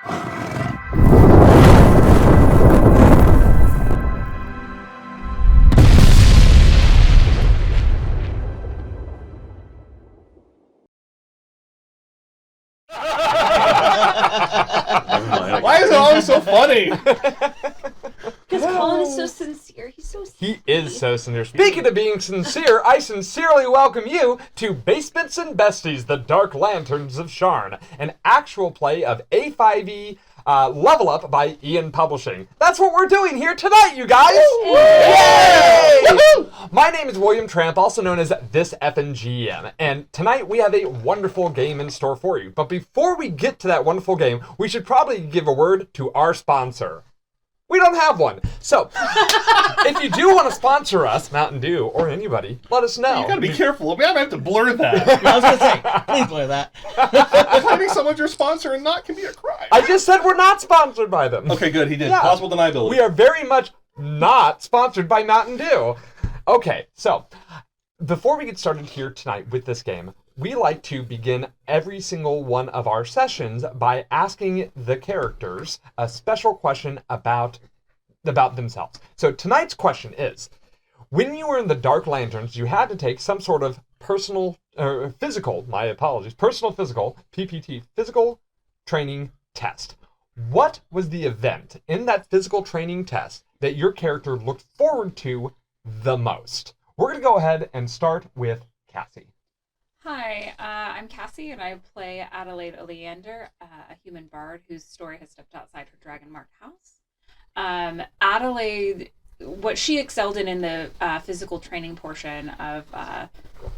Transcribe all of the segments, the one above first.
Why is it always so funny? Because Colin is so sincere. He's so sweet. He is so sincere. Speaking of being sincere, I sincerely welcome you to Basements and Besties, the Dark Lanterns of Sharn, an actual play of A5E Level Up by Ian Publishing. That's what we're doing here tonight, you guys! Yay! My name is William Tramp, also known as This Effin' GM, and tonight we have a wonderful game in store for you. But before we get to that wonderful game, we should probably give a word to our sponsor. We don't have one. So, if you do want to sponsor us, Mountain Dew, or anybody, let us know. You gotta be careful. We have to blur that. I was gonna say, please blur that. Claiming someone's your sponsor and not can be a crime. I just said we're not sponsored by them. Okay, good. He did. Yeah. Possible deniability. We are very much not sponsored by Mountain Dew. Okay, so, before we get started here tonight with this game, we like to begin every single one of our sessions by asking the characters a special question about themselves. So tonight's question is, when you were in the Dark Lanterns, you had to take some sort of personal, physical, PPT, physical training test. What was the event in that physical training test that your character looked forward to the most? We're going to go ahead and start with Cassie. Hi, I'm Cassie, and I play Adelaide Oleander, a human bard whose story has stepped outside her dragon-marked house. Adelaide, what she excelled in the physical training portion of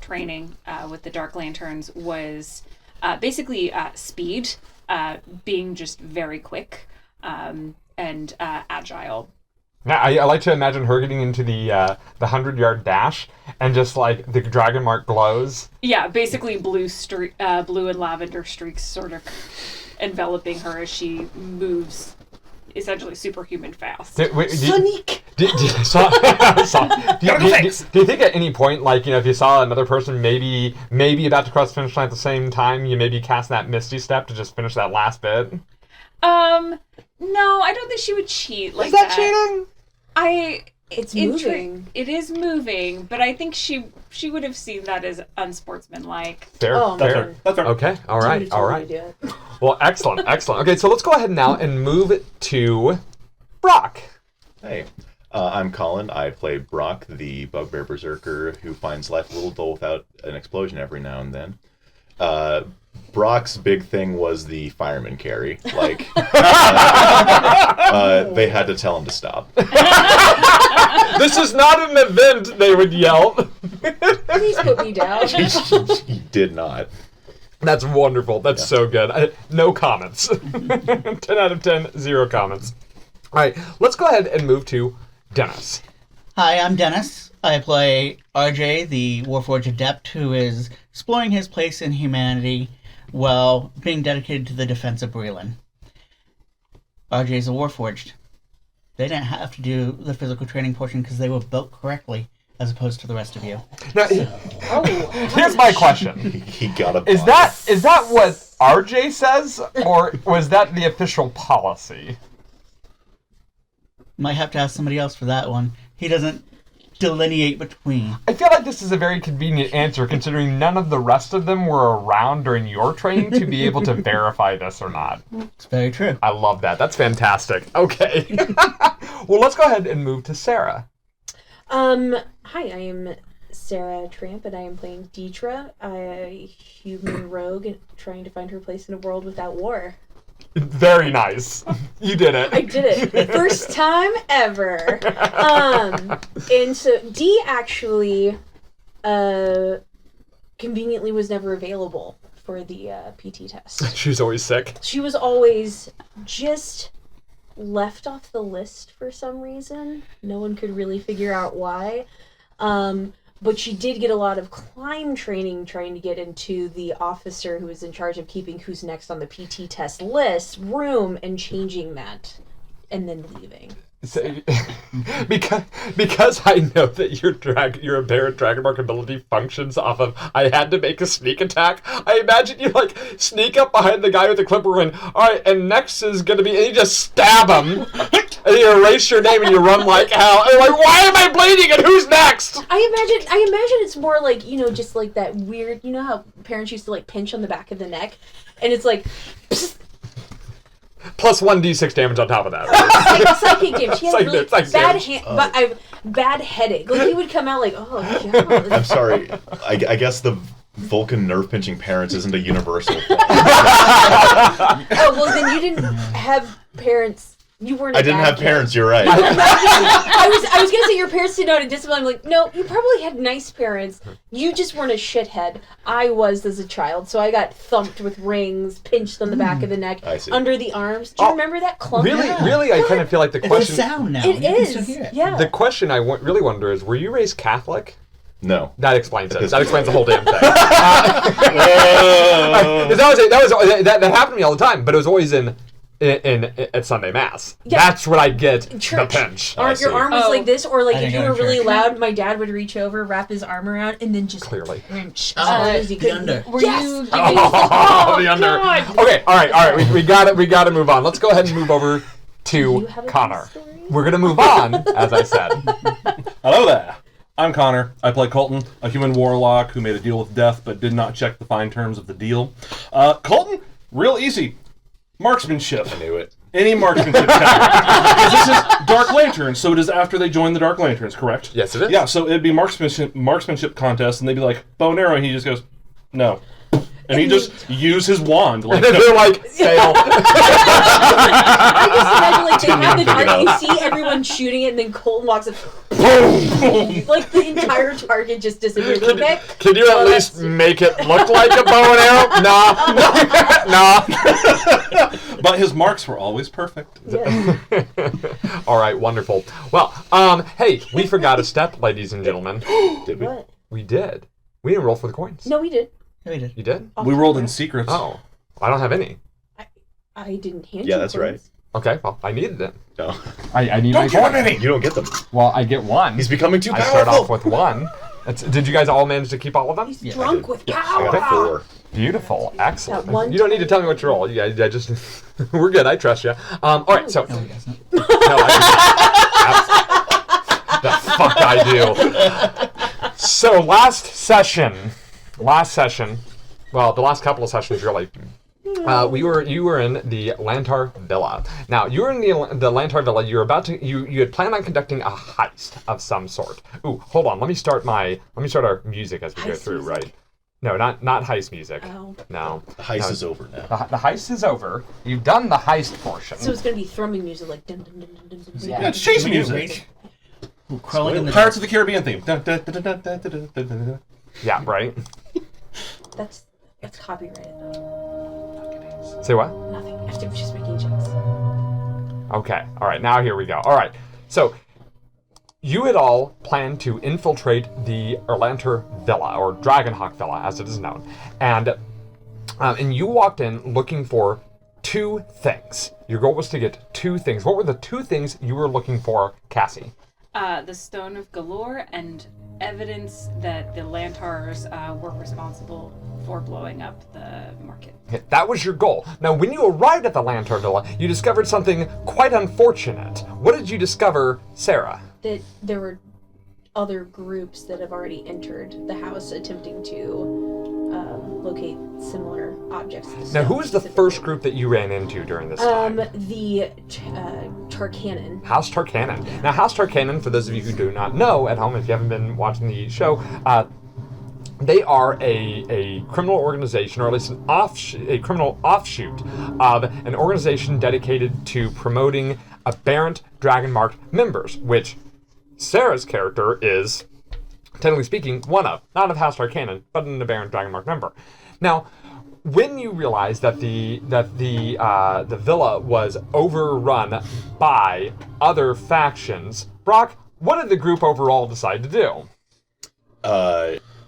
training with the Dark Lanterns was basically speed, being just very quick and agile. Now, I like to imagine her getting into the 100-yard dash and just like the dragon mark glows. Yeah, basically blue and lavender streaks sort of enveloping her as she moves, essentially superhuman fast. Sonic! Do you think at any point, like, you know, if you saw another person maybe about to cross the finish line at the same time, you maybe cast that Misty Step to just finish that last bit? No, I don't think she would cheat like that. Is that cheating? It's moving. It is moving, but I think she would have seen that as unsportsmanlike. Fair. That's her. Okay, all right. Do it. Well, excellent. Okay, so let's go ahead now and move to Brock. Hey, I'm Colin. I play Brock, the bugbear berserker who finds life a little dull without an explosion every now and then. Brock's big thing was the fireman carry. Like, they had to tell him to stop. This is not an event, they would yell. Please put me down. He did not. That's wonderful. That's so good. No comments. 10 out of 10, 0 comments. All right, let's go ahead and move to Dennis. Hi, I'm Dennis. I play RJ, the Warforged Adept, who is exploring his place in humanity while being dedicated to the defense of Breland. RJ is a Warforged. They didn't have to do the physical training portion because they were built correctly, as opposed to the rest of you. Now, here's my question. He got a Is that what RJ says, or was that the official policy? Might have to ask somebody else for that one. He doesn't delineate between. I feel like this is a very convenient answer, considering none of the rest of them were around during your training to be able to verify this or not. It's very true. I love that. That's fantastic. Okay. Well, let's go ahead and move to Sarah. Hi, I am Sarah Tramp, and I am playing Deetra, a human rogue trying to find her place in a world without war. Very nice. You did it. I did it. First time ever. And so Dee actually conveniently was never available for the PT test. She was always sick. She was always just left off the list for some reason. No one could really figure out why. But she did get a lot of climb training trying to get into the officer who was in charge of keeping who's next on the PT test list room and changing that and then leaving. So, because I know that your apparent Dragonmark ability functions off of I had to make a sneak attack. I imagine you like sneak up behind the guy with the clipper and all right, and next is gonna be and you just stab him and you erase your name and you run like hell. And you're like, why am I bleeding and who's next? I imagine it's more like, just like that weird, how parents used to like pinch on the back of the neck, and it's like. Psst. Plus 1d6 damage on top of that. Psychic damage. He had really bad headache. Like he would come out like, oh god. I'm sorry. I guess the Vulcan nerve pinching parents isn't a universal thing. Oh well, then you didn't have parents. You weren't. I didn't have parents. You're right. I was gonna say your parents didn't know how to discipline. I'm like, no, you probably had nice parents. You just weren't a shithead. I was as a child, so I got thumped with rings, pinched on the back of the neck, under the arms. Do you remember that clunk? Really, I kind of feel like the question. It's a sound now. It You is. can still hear it. Yeah. The question I really wonder is: were you raised Catholic? No. That explains it. That explains the whole damn thing. That happened to me all the time, but it was always at Sunday Mass. Yeah. That's what I get Church. the pinch. Your arm was like this, or like I if didn't you go were to really church. loud, my dad would reach over, wrap his arm around, and then just Clearly. pinch. The under. Were Yes! you giving Oh, the under. God. Okay, all right. We got to move on. Let's go ahead and move over Do you to have a Connor. story? We're gonna move on, as I said. Hello there. I'm Connor. I play Colton, a human warlock who made a deal with death but did not check the fine terms of the deal. Colton, real easy. Marksmanship. I knew it. Any marksmanship category. Because this is Dark Lanterns, so it is after they join the Dark Lanterns, correct? Yes, it is. Yeah, so it'd be marksmanship contest, and they'd be like, bow and arrow, and he just goes, no. And he just use his wand. Like, And they're like, fail. I just imagine like they have the Pick it target, you up. see everyone shooting it, and then Colton walks up, boom! Like the entire target just disappears. Okay. Can you at least make it look like a bow and arrow? Nah. but his marks were always perfect. Yeah. All right, wonderful. Well, hey, we forgot a step, ladies and gentlemen. Did we? What? We did. We didn't roll for the coins. No, we did. No, we did. You did? We rolled in secrets. Oh, I don't have any. I didn't hand Yeah, you that's coins. Okay, well, I needed it. No. I need Don't give him any! You don't get them. Well, I get one. He's becoming too I powerful. start off with one. Did you guys all manage to keep all of them? He's Yeah, I drunk did. with I power. got 4. Beautiful, excellent. That one You don't need to tell me what you roll. Yeah, I just we're good. I trust you. All right, so No, he doesn't. no, the fuck I do. So last session, well, the last couple of sessions really. You were in the Lantar Villa. Now you were in the Lantar Villa. You were about to you had planned on conducting a heist of some sort. Ooh, hold on. Let me start our music as we go Heist through. music? Right? No, not heist music. Oh. No. The heist is over now. The heist is over. You've done the heist portion. So it's gonna be thrumming music like dun dun dun dun dun dun. Yeah. Yeah, it's chase music. Ooh, crawling in the Pirates of the Caribbean theme. Dun, dun, dun, dun, dun, dun, dun, dun, dun. Yeah, right. That's copyrighted though. Say what? Nothing. I'm just making jokes. Okay. All right. Now here we go. All right. So you had all planned to infiltrate the Erlanter Villa, or Dragonhawk Villa, as it is known, and you walked in looking for 2 things. Your goal was to get 2 things. What were the 2 things you were looking for, Cassie? the Stone of Golorr and evidence that the Lantars were responsible for blowing up the market. Okay, that was your goal. Now, when you arrived at the Lantar Villa, you discovered something quite unfortunate. What did you discover, Sarah? That there were other groups that have already entered the house attempting to locate similar objects. Now, who was the first group that you ran into during this time? The Tarkanan. House Tarkanan. Now, House Tarkanan, for those of you who do not know at home, if you haven't been watching the show, they are a criminal organization, or at least a criminal offshoot of an organization dedicated to promoting aberrant Dragonmark members, which Sarah's character is, technically speaking, one of. Not of House Tarkanan, but an aberrant Dragonmark member. Now, when you realized that the villa was overrun by other factions, Brock, what did the group overall decide to do?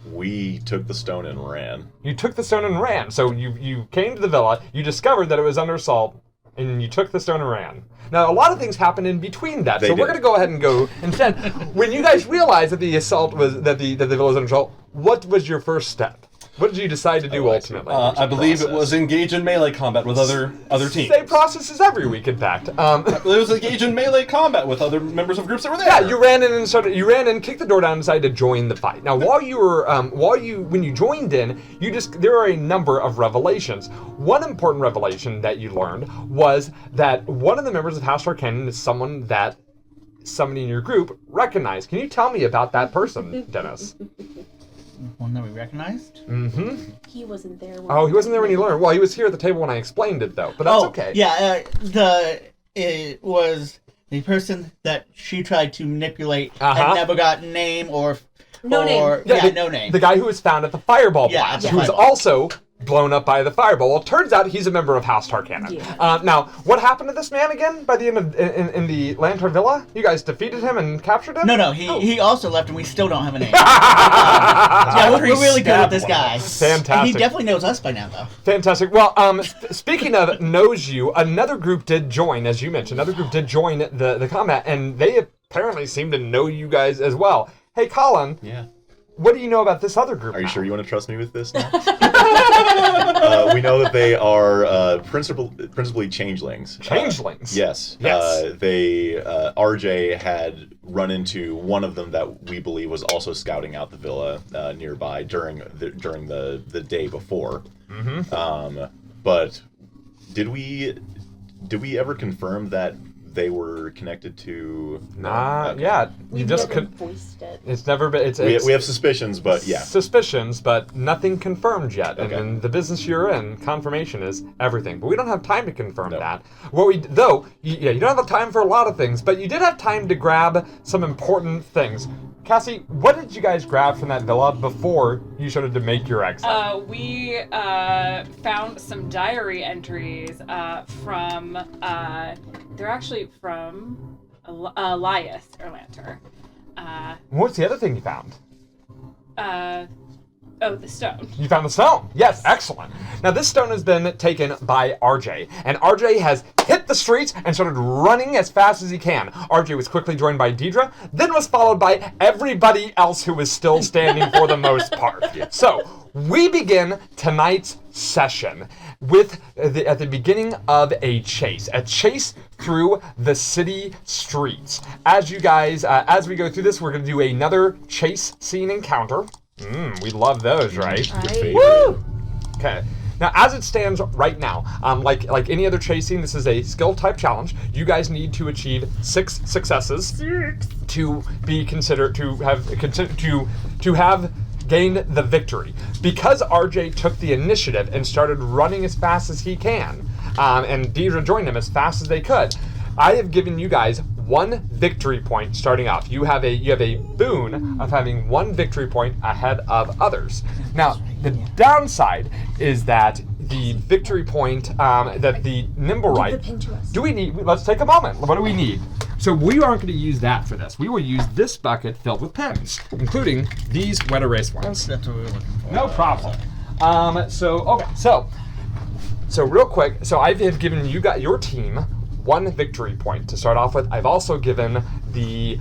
We took the stone and ran. You took the stone and ran. So you came to the villa, you discovered that it was under assault, And you took the stone and ran. Now, a lot of things happened in between that, They so we're did. going to go ahead and go instead. When you guys realized that the assault was that the villa was under assault, what was your first step? What did you decide to do ultimately? I believe it was engage in melee combat with other teams. Same process as every week, in fact. It was engage in melee combat with other members of groups that were there. Yeah, you ran in and started. You ran in, kicked the door down, and decided to join the fight. Now, when you joined in, there are a number of revelations. One important revelation that you learned was that one of the members of House Arcanon is someone that somebody in your group recognized. Can you tell me about that person, Dennis? One that we recognized? Mm-hmm. He wasn't there. Oh, he wasn't there when you learned. Well, he was here at the table when I explained it, though. But that's okay. Yeah, it was the person that she tried to manipulate and never got name or No name. no name. The guy who was found at the fireball Yeah, blast, yeah. who was also blown up by the fireball. Well, it turns out he's a member of House Tarkanan. Yeah. Now, what happened to this man again by the end of in the Lantern Villa? You guys defeated him and captured him? No, he also left and we still don't have a name. Yeah, we're really good with this guy. Fantastic. And he definitely knows us by now, though. Fantastic. Well, speaking of knows you, another group did join, as you mentioned. Another group did join the combat, and they apparently seem to know you guys as well. Hey, Colin. Yeah. What do you know about this other group? Are you now? sure you want to trust me with this now? We know that they are principally changelings. Changelings? Yes. Yes. RJ had run into one of them that we believe was also scouting out the villa nearby during the day before. Mm-hmm. But did we ever confirm that they were connected to? Not Okay. yet. We've never voiced it. It's never been. We have suspicions, but yeah. Suspicions, but nothing confirmed yet. Okay. And the business you're in, confirmation is everything. But we don't have time to confirm No. that. You don't have time for a lot of things, but you did have time to grab some important things. Cassie, what did you guys grab from that villa before you started to make your exit? We found some diary entries from. They're actually from Elias Erlanter. What's the other thing you found? The stone. You found the stone. Yes, excellent. Now this stone has been taken by RJ, and RJ has hit the streets and started running as fast as he can. RJ was quickly joined by Deidre, then was followed by everybody else who was still standing for the most part. So we begin tonight's session with at the beginning of a chase through the city streets. As you guys, as we go through this, we're going to do another chase scene encounter. We love those, right? Right. Woo! Okay. Now, as it stands right now, like any other chasing, this is a skill type challenge. You guys need to achieve 6 successes to be considered to have gained the victory. Because RJ took the initiative and started running as fast as he can, and Deidre joined him as fast as they could, I have given you guys 1 victory point starting off. You have a boon of having 1 victory point ahead of others. Now, the downside is that the victory point that the nimble right. Give the pin to us. Do we need? Let's take a moment. What do we need? So we aren't going to use that for this. We will use this bucket filled with pens, including these wet erase ones. That's what we were looking for. No problem. So real quick. So I have given you your team 1 victory point to start off with. I've also given the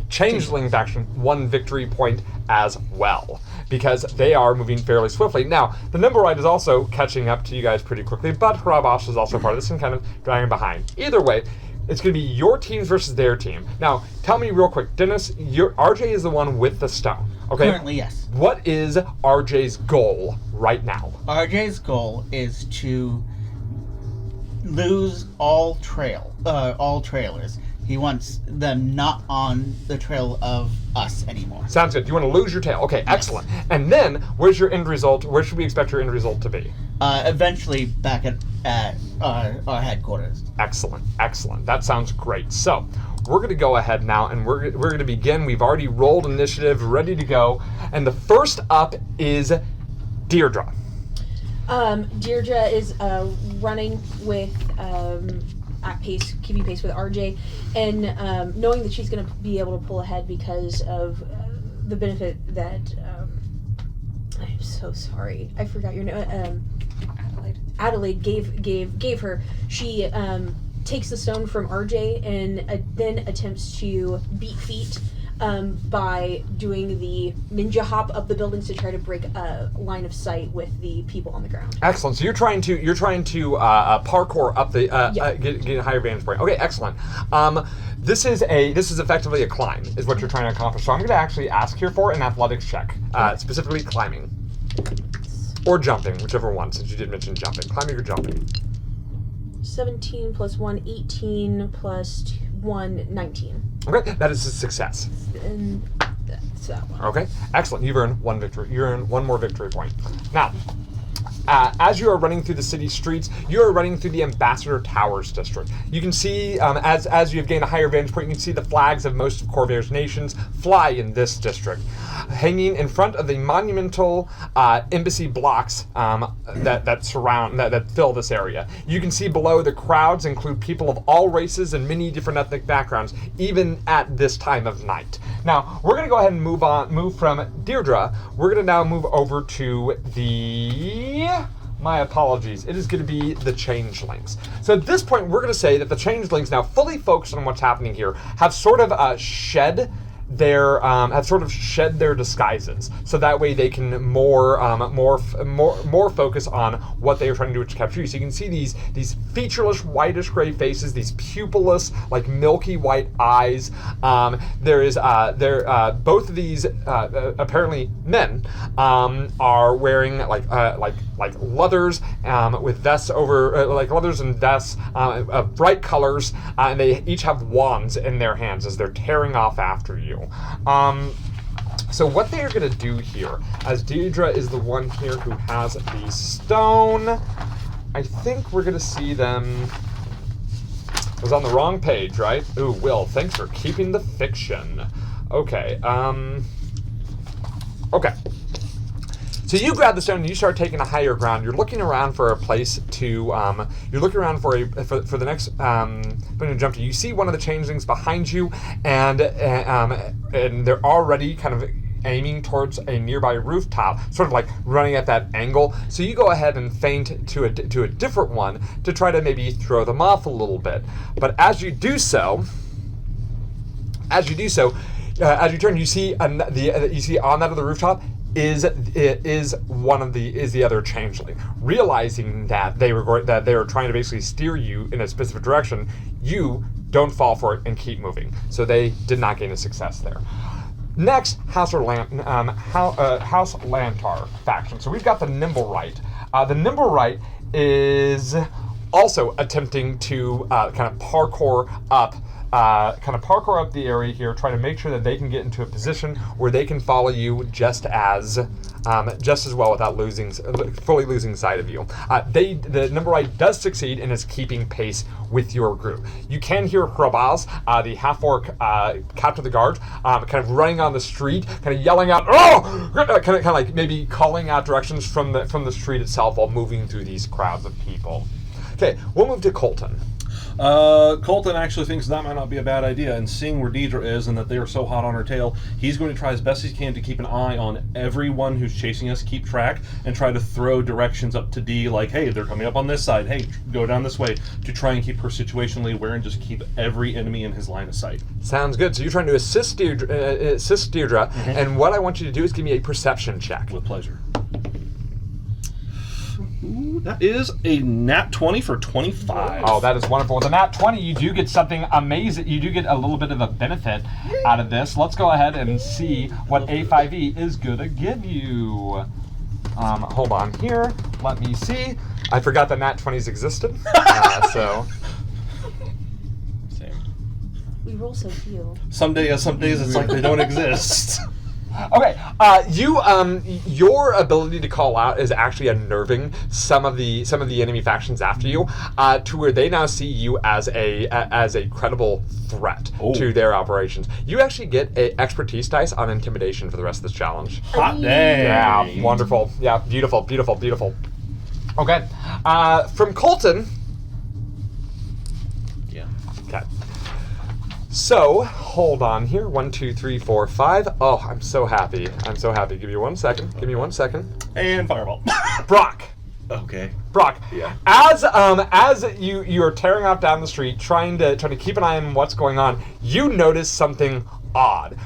changeling faction 1 victory point as well, because they are moving fairly swiftly. Now, the Nimblewright is also catching up to you guys pretty quickly, but Harabash is also part of this and kind of dragging behind. Either way, it's going to be your teams versus their team. Now, tell me real quick, Dennis, RJ is the one with the stone, okay? Currently, yes. What is RJ's goal right now? RJ's goal is to lose all trailers. He wants them not on the trail of us anymore. Sounds good. You want to lose your tail. Okay, excellent. And then, where's your end result? Where should we expect your end result to be? Eventually back at our headquarters. Excellent, excellent. That sounds great. So, we're going to go ahead now, and we're going to begin. We've already rolled initiative, ready to go. And the first up is Deirdre. Deirdre is running with at pace, keeping pace with RJ, and knowing that she's going to be able to pull ahead because of the benefit that I'm so sorry, I forgot your name. Adelaide gave her, she takes the stone from RJ and then attempts to beat feet by doing the ninja hop up the buildings to try to break a line of sight with the people on the ground. Excellent. So you're trying to parkour up the get a higher vantage point. Okay, excellent. This is effectively a climb, is what you're trying to accomplish. So I'm going to actually ask here for an athletics check, specifically climbing or jumping, whichever one. Since you did mention jumping, climbing or jumping. 17 plus 1, 18 plus 1, 19. Okay, that is a success. And that's that one. Okay, excellent. You've earned one victory. You earned one more victory point. Now, as you are running through the city streets, you are running through the Ambassador Towers district. You can see, as you have gained a higher vantage point, you can see the flags of most of Corvair's nations fly in this district, hanging in front of the monumental embassy blocks that fill this area. You can see below the crowds include people of all races and many different ethnic backgrounds, even at this time of night. Now, we're going to go ahead and move from Deirdre. We're going to now move over to my apologies. It is going to be the Changelings. So at this point, we're going to say that the Changelings, now fully focused on what's happening here, have sort of shed their disguises, so that way they can more focus on what they are trying to do to capture you. So you can see these featureless whitish gray faces, these pupilless like milky white eyes. Both of these apparently men are wearing like leathers with vests over like leathers and vests of bright colors, and they each have wands in their hands as they're tearing off after you. So what they are going to do here, as Deirdre is the one here who has the stone, I think we're going to see them. I was on the wrong page, right? Ooh, Will, thanks for keeping the fiction. Okay. Okay. So you grab the stone and you start taking a higher ground. You're looking around for a place to. You're looking around for the next point to jump to. You see one of the changelings behind you, and they're already kind of aiming towards a nearby rooftop, sort of like running at that angle. So you go ahead and feint to a different one to try to maybe throw them off a little bit. But as you do so, as you turn, you see on that other rooftop is the other changeling. Realizing that they were trying to basically steer you in a specific direction, you don't fall for it and keep moving. So they did not gain a success there. Next, House Lantar faction. So we've got the Nimblewright. The Nimblewright is also attempting to kind of parkour up the area here, trying to make sure that they can get into a position where they can follow you just as well without fully losing sight of you. The Nimblewright does succeed and is keeping pace with your group. You can hear Hrabaz, the half-orc captain of the guard, kind of running on the street, kind of yelling out, "Oh!" kind of like maybe calling out directions from the street itself while moving through these crowds of people. Okay, we'll move to Colton. Colton actually thinks that might not be a bad idea, and seeing where Deidre is and that they are so hot on her tail, he's going to try as best he can to keep an eye on everyone who's chasing us, keep track, and try to throw directions up to Dee, like, hey, they're coming up on this side, hey, go down this way, to try and keep her situationally aware and just keep every enemy in his line of sight. Sounds good. So you're trying to assist Deirdre, and what I want you to do is give me a perception check. With pleasure. Ooh, that is a nat 20 for 25. Oh, that is wonderful. With a nat 20, you do get something amazing. You do get a little bit of a benefit out of this. Let's go ahead and see what A5E is going to give you. Hold on here. Let me see. I forgot that nat 20s existed. So... Same. We roll so few. Some days it's like they don't exist. Okay, your ability to call out is actually unnerving some of the enemy factions after you, to where they now see you as a credible threat to their operations. You actually get a expertise dice on intimidation for the rest of this challenge. Hot dang. Yeah, wonderful. Yeah, beautiful, beautiful, beautiful. Okay, from Colton. Yeah. Okay. So, hold on here. 1, 2, 3, 4, 5. Oh, I'm so happy. I'm so happy. Give me 1 second. Give me 1 second. And fireball. Brock. Okay. Brock. Yeah. As you are tearing off down the street, trying to keep an eye on what's going on, you notice something odd.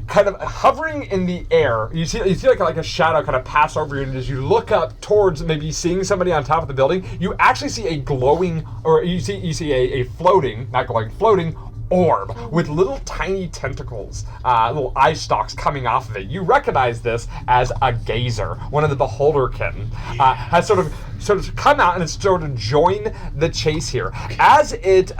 Kind of hovering in the air, you see like a shadow kind of pass over you, and as you look up towards maybe seeing somebody on top of the building, you actually see a glowing, or you see a floating, not glowing, floating orb with little tiny tentacles, little eye stalks coming off of it. You recognize this as a gazer, one of the beholderkin, has sort of come out and it's sort of joined the chase here. As it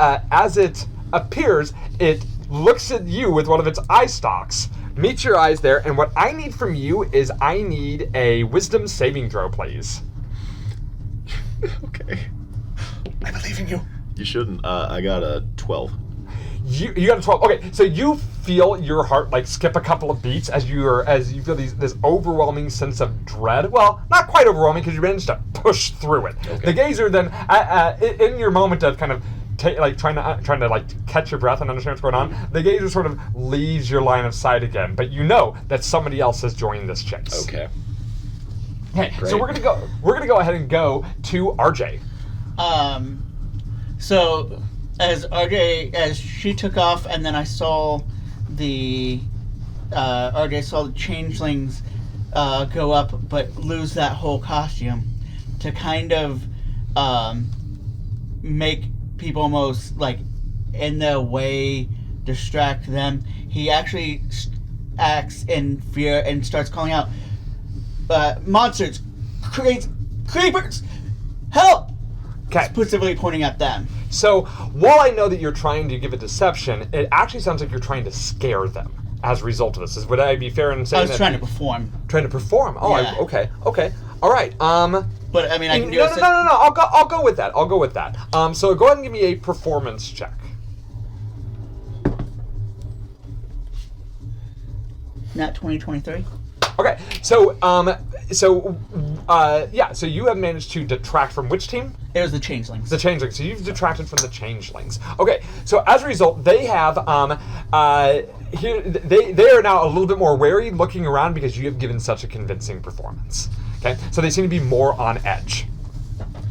appears, it looks at you with one of its eye stalks. Meet your eyes there, and what I need from you is I need a wisdom saving throw, please. Okay. I believe in you. You shouldn't. I got a 12. You got a 12. Okay, so you feel your heart like skip a couple of beats as you feel this overwhelming sense of dread. Well, not quite overwhelming because you managed to push through it. Okay. The gazer then, in your moment of kind of trying to catch your breath and understand what's going on, the gazer sort of leaves your line of sight again. But you know that somebody else has joined this chase. Okay. Okay. Great. So we're gonna go ahead and go to RJ. So as she took off, and then I saw RJ saw the changelings go up, but lose that whole costume to kind of make people almost like in their way, distract them. He actually acts in fear and starts calling out, monsters, creepers, help! Okay. Specifically pointing at them. So while I know that you're trying to give a deception, it actually sounds like you're trying to scare them as a result of this. Would I be fair in saying I was trying to perform. Trying to perform? Oh, Yeah. Okay. All right. But I mean, I can do No. I'll go with that. So go ahead and give me a performance check. Nat 2023. Okay. So you have managed to detract from which team? It was the changelings. The changelings. So you've detracted from the changelings. Okay. So as a result, they have here they are now a little bit more wary, looking around because you have given such a convincing performance. Okay. So they seem to be more on edge.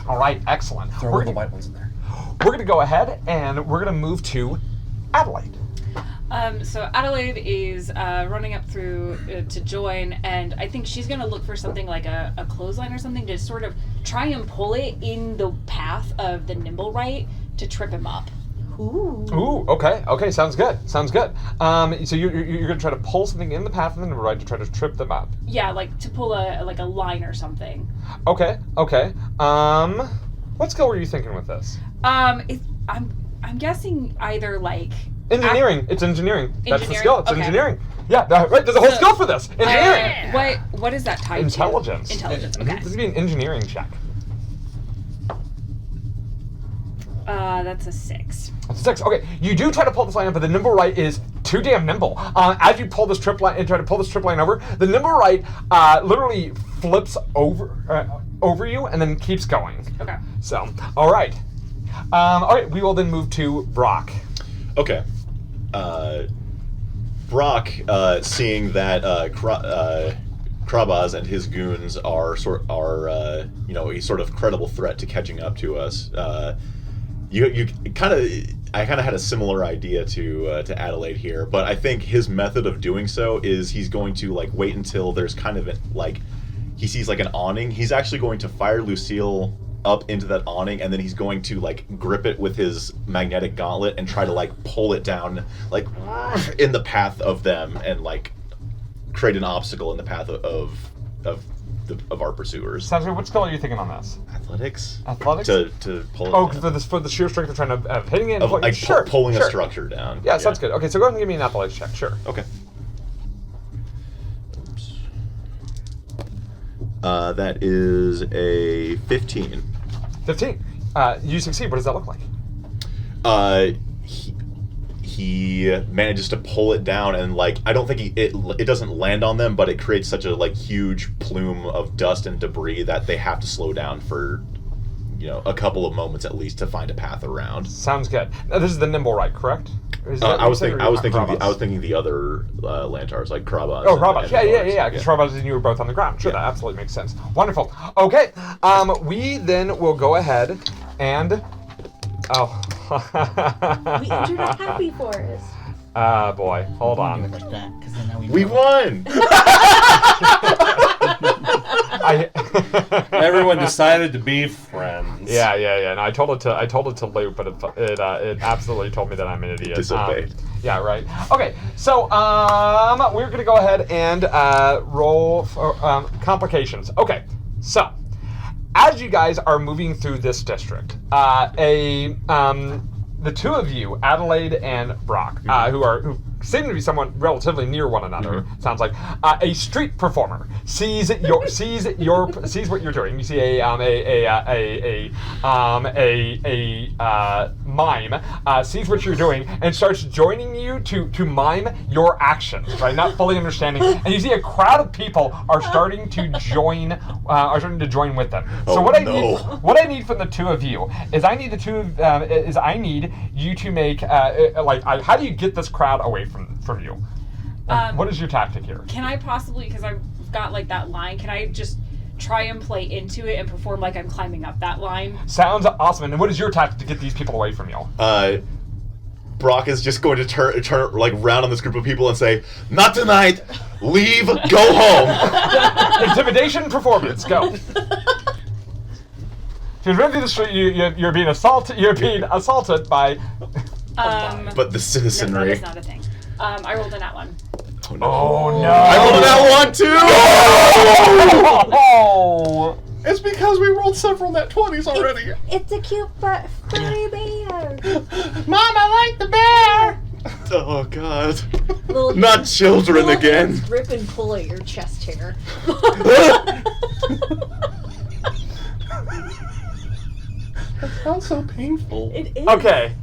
All right. Excellent. Throw all the white ones in there. We're going to go ahead and we're going to move to Adelaide. So Adelaide is running up through to join, and I think she's going to look for something like a clothesline or something to sort of try and pull it in the path of the nimble right to trip him up. Ooh, okay, sounds good. So you're going to try to pull something in the path of the nimble right to try to trip them up. Yeah, like to pull a line or something. Okay. What skill were you thinking with this? I'm guessing either like Engineering. It's engineering. That's the Engineering? skill. It's Okay. engineering. Yeah, right. There's a whole skill for this. Engineering. What is that tied Intelligence. to? Intelligence. Mhm. Okay. This would be an engineering check. That's a 6. That's a 6. Okay, you do try to pull this line up, but the nimble right is too damn nimble. As you pull this trip line and try to pull this trip line over, the nimble right literally flips over you and then keeps going. Okay. So, all right. We will then move to Brock. Okay. Brock, seeing that Krabaz and his goons are a sort of credible threat to catching up to us. I kind of had a similar idea to Adelaide here, but I think his method of doing so is he's going to wait until there's kind of he sees an awning. He's actually going to fire Lucille up into that awning, and then he's going to grip it with his magnetic gauntlet and try to pull it down in the path of them and create an obstacle in the path of our pursuers. Sounds good. What skill are you thinking on this? Athletics to pull it down. For the sheer strength of trying to hitting it. Pulling a structure down. Yeah, sounds good. Okay, so go ahead and give me an athletics check. Sure. Okay. That is a 15. 15. You succeed. What does that look like? He manages to pull it down, and I don't think it doesn't land on them, but it creates such a huge plume of dust and debris that they have to slow down for a couple of moments at least to find a path around. Sounds good. Now, this is the nimble right, correct? I was thinking the other Lantars, like Krabas. Oh, Krabas. and Yeah. Because Krabas and you were both on the ground. Sure, that absolutely makes sense. Wonderful. Okay. We then will go ahead and. Oh. We entered a happy forest. Boy. Hold on. Like that, 'cause then now We won! Everyone decided to be friends. Yeah. And I told it to Luke, but it absolutely told me that I'm an idiot. Disobeyed. Yeah, right. Okay, so we're gonna go ahead and roll for complications. Okay, so as you guys are moving through this district, the two of you, Adelaide and Brock, who seem to be somewhat relatively near one another, sounds like, a street performer sees what you're doing. You see a mime sees what you're doing and starts joining you to mime your actions, right? Not fully understanding, and you see a crowd of people are starting to join with them. So what I need from the two of you is I need you to make how do you get this crowd away from you? What is your tactic here? Can I possibly, because I've got like that line, can I just try and play into it and perform like I'm climbing up that line? Sounds awesome. And what is your tactic to get these people away from you? Brock is just going to turn like round on this group of people and say, "Not tonight. Leave. Go home." Intimidation performance. Go. If you're running through the street, you're being assaulted. You're being assaulted by. But the citizenry. That's not a thing. I rolled a nat one. Oh no! Oh no! I rolled that one too. Oh! It's because we rolled several nat 20s already. It's a cute but furry bear. Mom, I like the bear. Oh god! Little Not children little again. hands rip and pull at your chest hair. That sounds so painful. It is. Okay.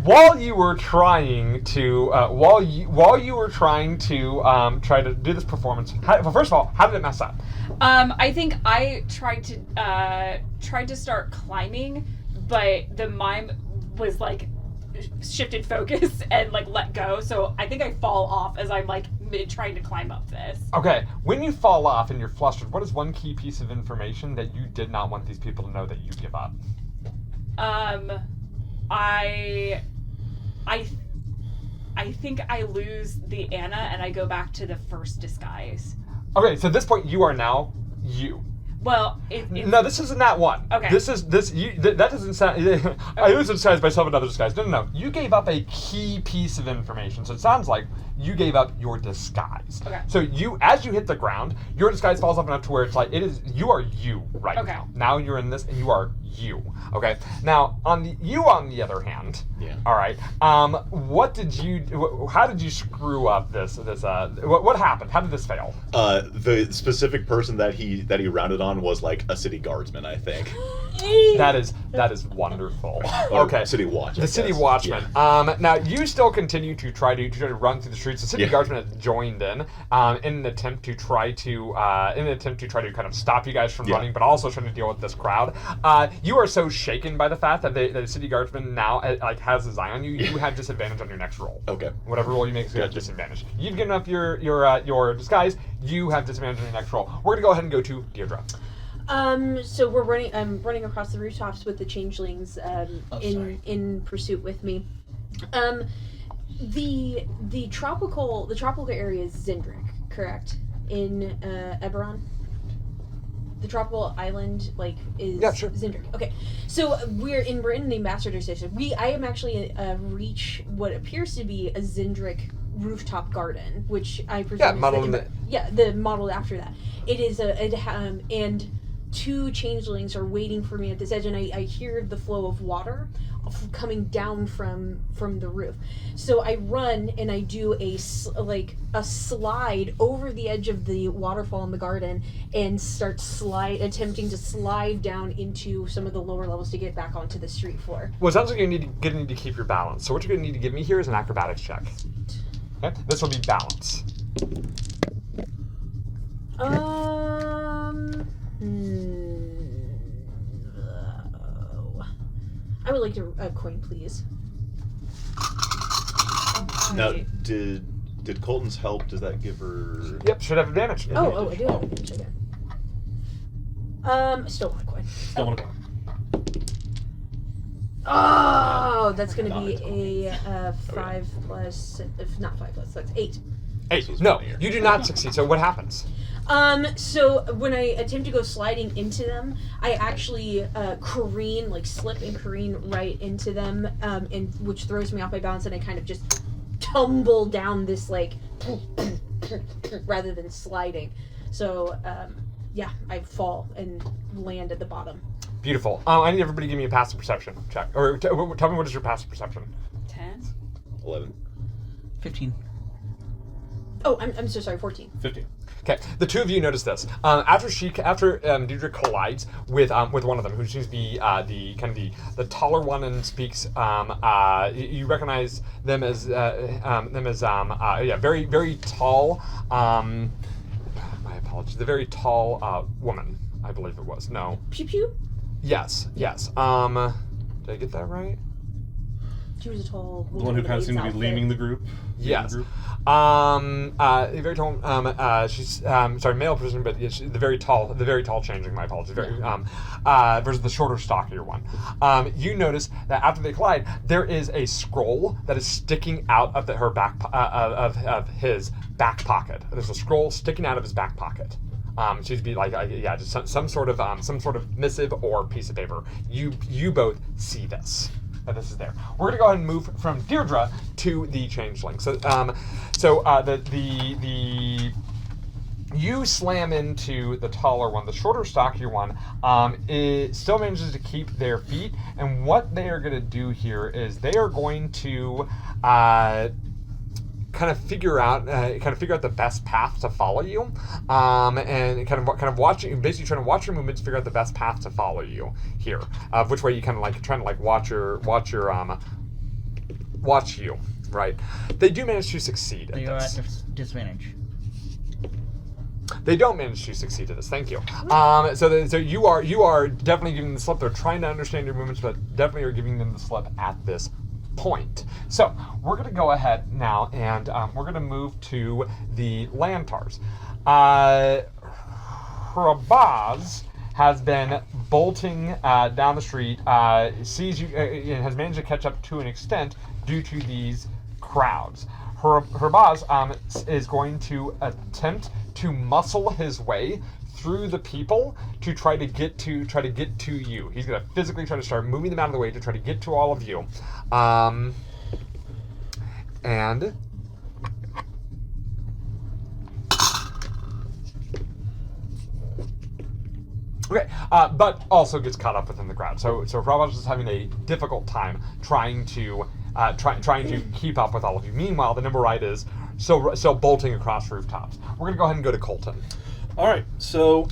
While you were trying to try to do this performance, first of all, how did it mess up? I think I tried to start climbing, but the mime was like shifted focus and like let go. So I think I fall off as I'm like mid trying to climb up this. Okay, when you fall off and you're flustered, what is one key piece of information that you did not want these people to know that you give up? I think I lose the Anna and I go back to the first disguise. Okay, so at this point you are now you. Well, No, this isn't that one. Okay. That doesn't sound. I lose a disguise myself, another disguise. No. You gave up a key piece of information, so it sounds like you gave up your disguise. Okay. So as you hit the ground, your disguise falls up enough to where it's like you are you right now. Now you're in this, and you are you. Okay. Now on the other hand. Yeah. All right. What did you? How did you screw up this? What happened? How did this fail? The specific person that he rounded on was like a city guardsman, I think. That is wonderful. Or Okay. City watch. The city watchman. Yeah. Now you still continue to try to run through the streets. The city guardsman has joined in an attempt to try to kind of stop you guys from running, but also trying to deal with this crowd. You are so shaken by the fact that the city guardsman now has his eye on you. You have disadvantage on your next roll. Okay. Whatever roll you make, you have disadvantage. You've given up your disguise. You have disadvantage on your next roll. We're gonna go ahead and go to Deirdre. So I'm running across the rooftops with the changelings in pursuit with me. The tropical area is Zindric, correct? In Eberron? The tropical island, is Zindric. Okay, so we're in Britain, the ambassador station. I am actually reach what appears to be a Zindric rooftop garden, which I presume is modeled after that. It is and two changelings are waiting for me at this edge, and I hear the flow of water coming down from the roof. So I run and I do a slide over the edge of the waterfall in the garden and start attempting to slide down into some of the lower levels to get back onto the street floor. Well, it sounds like you're going to need to keep your balance. So what you're going to need to give me here is an acrobatics check. Okay? This will be balance. I would like a coin, please. Now, did Colton's help? Does that give her? Yep, should have advantage. Oh, I do have advantage again. Still want a coin. Still want to go. Oh, that's going to be a 5 plus, if not 5 plus, that's 8. 8. No, you do not succeed. So what happens? So when I attempt to go sliding into them, I actually careen, like slip and careen right into them, and which throws me off my balance, and I kind of just tumble down this like rather than sliding. So yeah, I fall and land at the bottom. Beautiful. I need everybody to give me a passive perception check, or tell me what is your passive perception? 10. 11. 15. Oh, I'm so sorry. 14. 15. Okay, the two of you notice this. After Deirdre collides with one of them, who seems to be the taller one and speaks, you recognize them as very very tall. My apologies. The very tall woman, I believe it was. No. Pew pew. Yes. Did I get that right? She was a tall The one who kind of seemed to be leading the group. Yes. Group. Very tall. She's male person, but yeah, the very tall changeling. My apologies. Versus the shorter, stockier one. You notice that after they collide, there is a scroll that is sticking out of her back of his back pocket. There's a scroll sticking out of his back pocket. She'd be like, just some sort of missive or piece of paper. You both see this. This is there. We're gonna go ahead and move from Deirdre to the changeling. So you slam into the taller one. The shorter, stockier one it still manages to keep their feet. And what they are gonna do here is they are going to kind of figure out the best path to follow you, and kind of watching, basically trying to watch your movements, figure out the best path to follow you here. Which way you kind of like trying to like watch you, right? They do manage to succeed. They are at disadvantage. They don't manage to succeed at this. Thank you. So you are definitely giving them the slip. They're trying to understand your movements, but definitely are giving them the slip at this point. So we're going to go ahead now, and we're going to move to the Lantars. Hrabaz has been bolting down the street, sees you, and has managed to catch up to an extent due to these crowds. Hrabaz is going to attempt to muscle his way through the people to try to get to you. He's gonna physically try to start moving them out of the way to try to get to all of you. And okay, but also gets caught up within the crowd. So Hrabaz is having a difficult time trying to keep up with all of you. Meanwhile, the number right is still bolting across rooftops. We're gonna go ahead and go to Colton. All right, so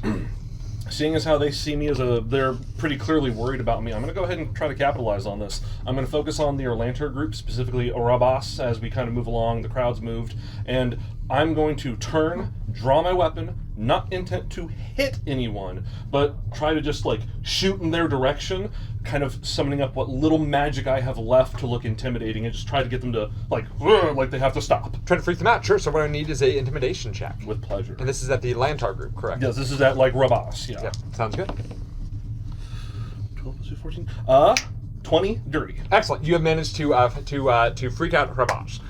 seeing as how they see me as they're pretty clearly worried about me, I'm going to go ahead and try to capitalize on this. I'm going to focus on the Orlanter group, specifically Orabas, as we kind of move along, the crowd's moved, and I'm going to turn, draw my weapon, not intent to hit anyone, but try to just like shoot in their direction, kind of summoning up what little magic I have left to look intimidating, and just try to get them to like they have to stop. Trying to freak them out, sure. So what I need is a intimidation check. With pleasure. And this is at the Lantar group, correct? Yes, this is at like Rabas, yeah. Yep, sounds good. 12 plus 14. 20 dirty. Excellent. You have managed to freak out Hrabaz,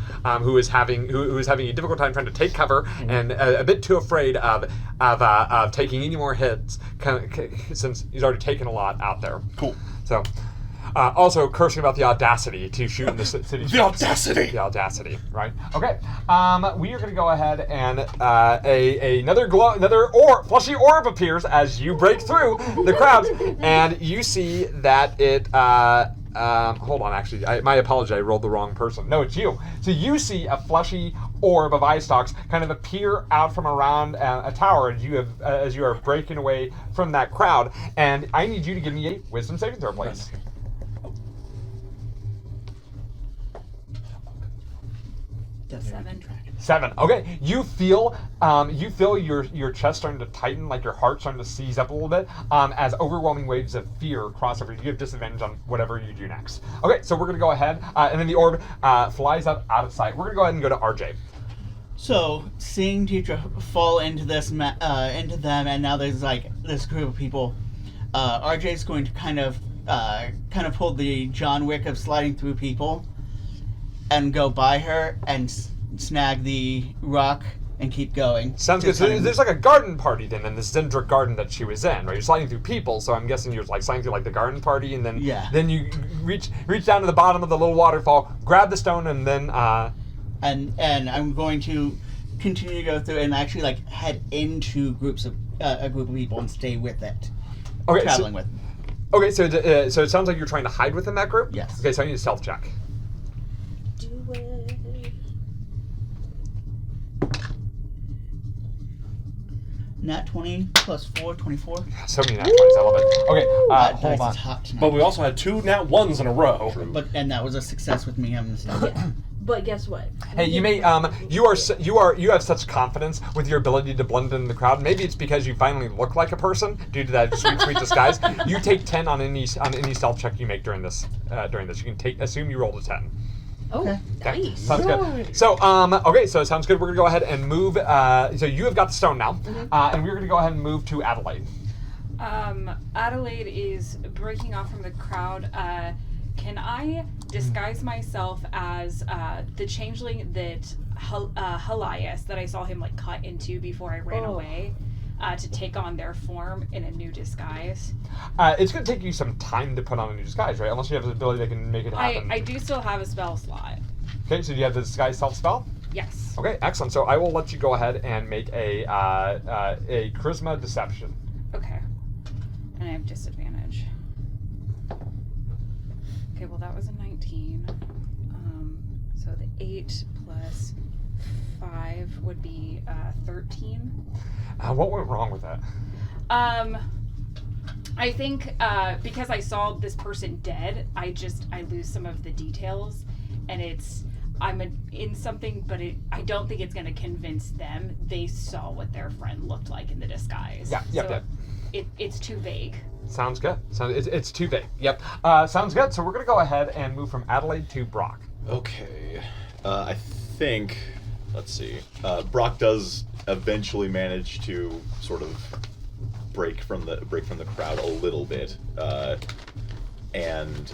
who is having a difficult time trying to take cover and a bit too afraid of taking any more hits, since he's already taken a lot out there. Cool. So, also cursing about the audacity to shoot in the city. The audacity. The audacity, right? Okay. We are going to go ahead and another fleshy orb appears as you break through the crowds, and you see that it. Hold on, actually, my apology. I rolled the wrong person. No, it's you. So you see a fleshy orb of eye stalks kind of appear out from around a tower as you are breaking away from that crowd. And I need you to give me a wisdom saving throw, please. That's very 7. good track. 7. Okay, you feel your chest starting to tighten, like your heart starting to seize up a little bit, as overwhelming waves of fear cross over you. You have disadvantage on whatever you do next. Okay, so we're gonna go ahead, and then the orb flies up out of sight. We're gonna go ahead and go to RJ. So, seeing Deidre fall into into them, and now there's like this group of people, RJ's going to kind of pull the John Wick of sliding through people, and go by her and snag the rock and keep going. Sounds good. So there's like a garden party then in the Zendra garden that she was in, right? You're sliding through people, so I'm guessing you're like sliding through like the garden party, and then then you reach down to the bottom of the little waterfall, grab the stone, and then and I'm going to continue to go through and actually like head into a group of people and stay with it. Okay, traveling with. Okay, so it sounds like you're trying to hide within that group? Yes. Okay, so I need a stealth check. Do it. Nat 20 plus 4, 24. So many nat 20s, I love it. Okay, That hold dice on. is hot tonight. But we also had 2 nat 1s in a row. And that was a success with me having the stealth. Yeah. But guess what? Hey, you may you have such confidence with your ability to blend in the crowd. Maybe it's because you finally look like a person due to that sweet disguise. You take 10 on any stealth check you make during this. You can assume you rolled a 10. Oh, Okay. nice. Sounds good. So okay, so it sounds good. We're gonna go ahead and move. So you have got the stone now, and we're gonna go ahead and move to Adelaide. Adelaide is breaking off from the crowd. Can I disguise myself as the changeling that Helias that I saw him like cut into before I ran away, to take on their form in a new disguise? It's going to take you some time to put on a new disguise, right? Unless you have the ability that can make it happen. I do still have a spell slot. Okay, so do you have the disguise self spell? Yes. Okay, excellent. So I will let you go ahead and make a charisma deception. Okay. And I have disadvantage. Okay, well that was a 19. So the 8 plus 5 would be 13. What went wrong with that? I think because I saw this person dead, I lose some of the details, and I'm in something, but I don't think it's going to convince them. They saw what their friend looked like in the disguise. Yeah. It's too vague. Sounds good. It's too vague. Yep. Sounds good. So we're going to go ahead and move from Adelaide to Brock. Okay. I think, let's see. Brock does eventually manage to sort of break from the crowd a little bit, and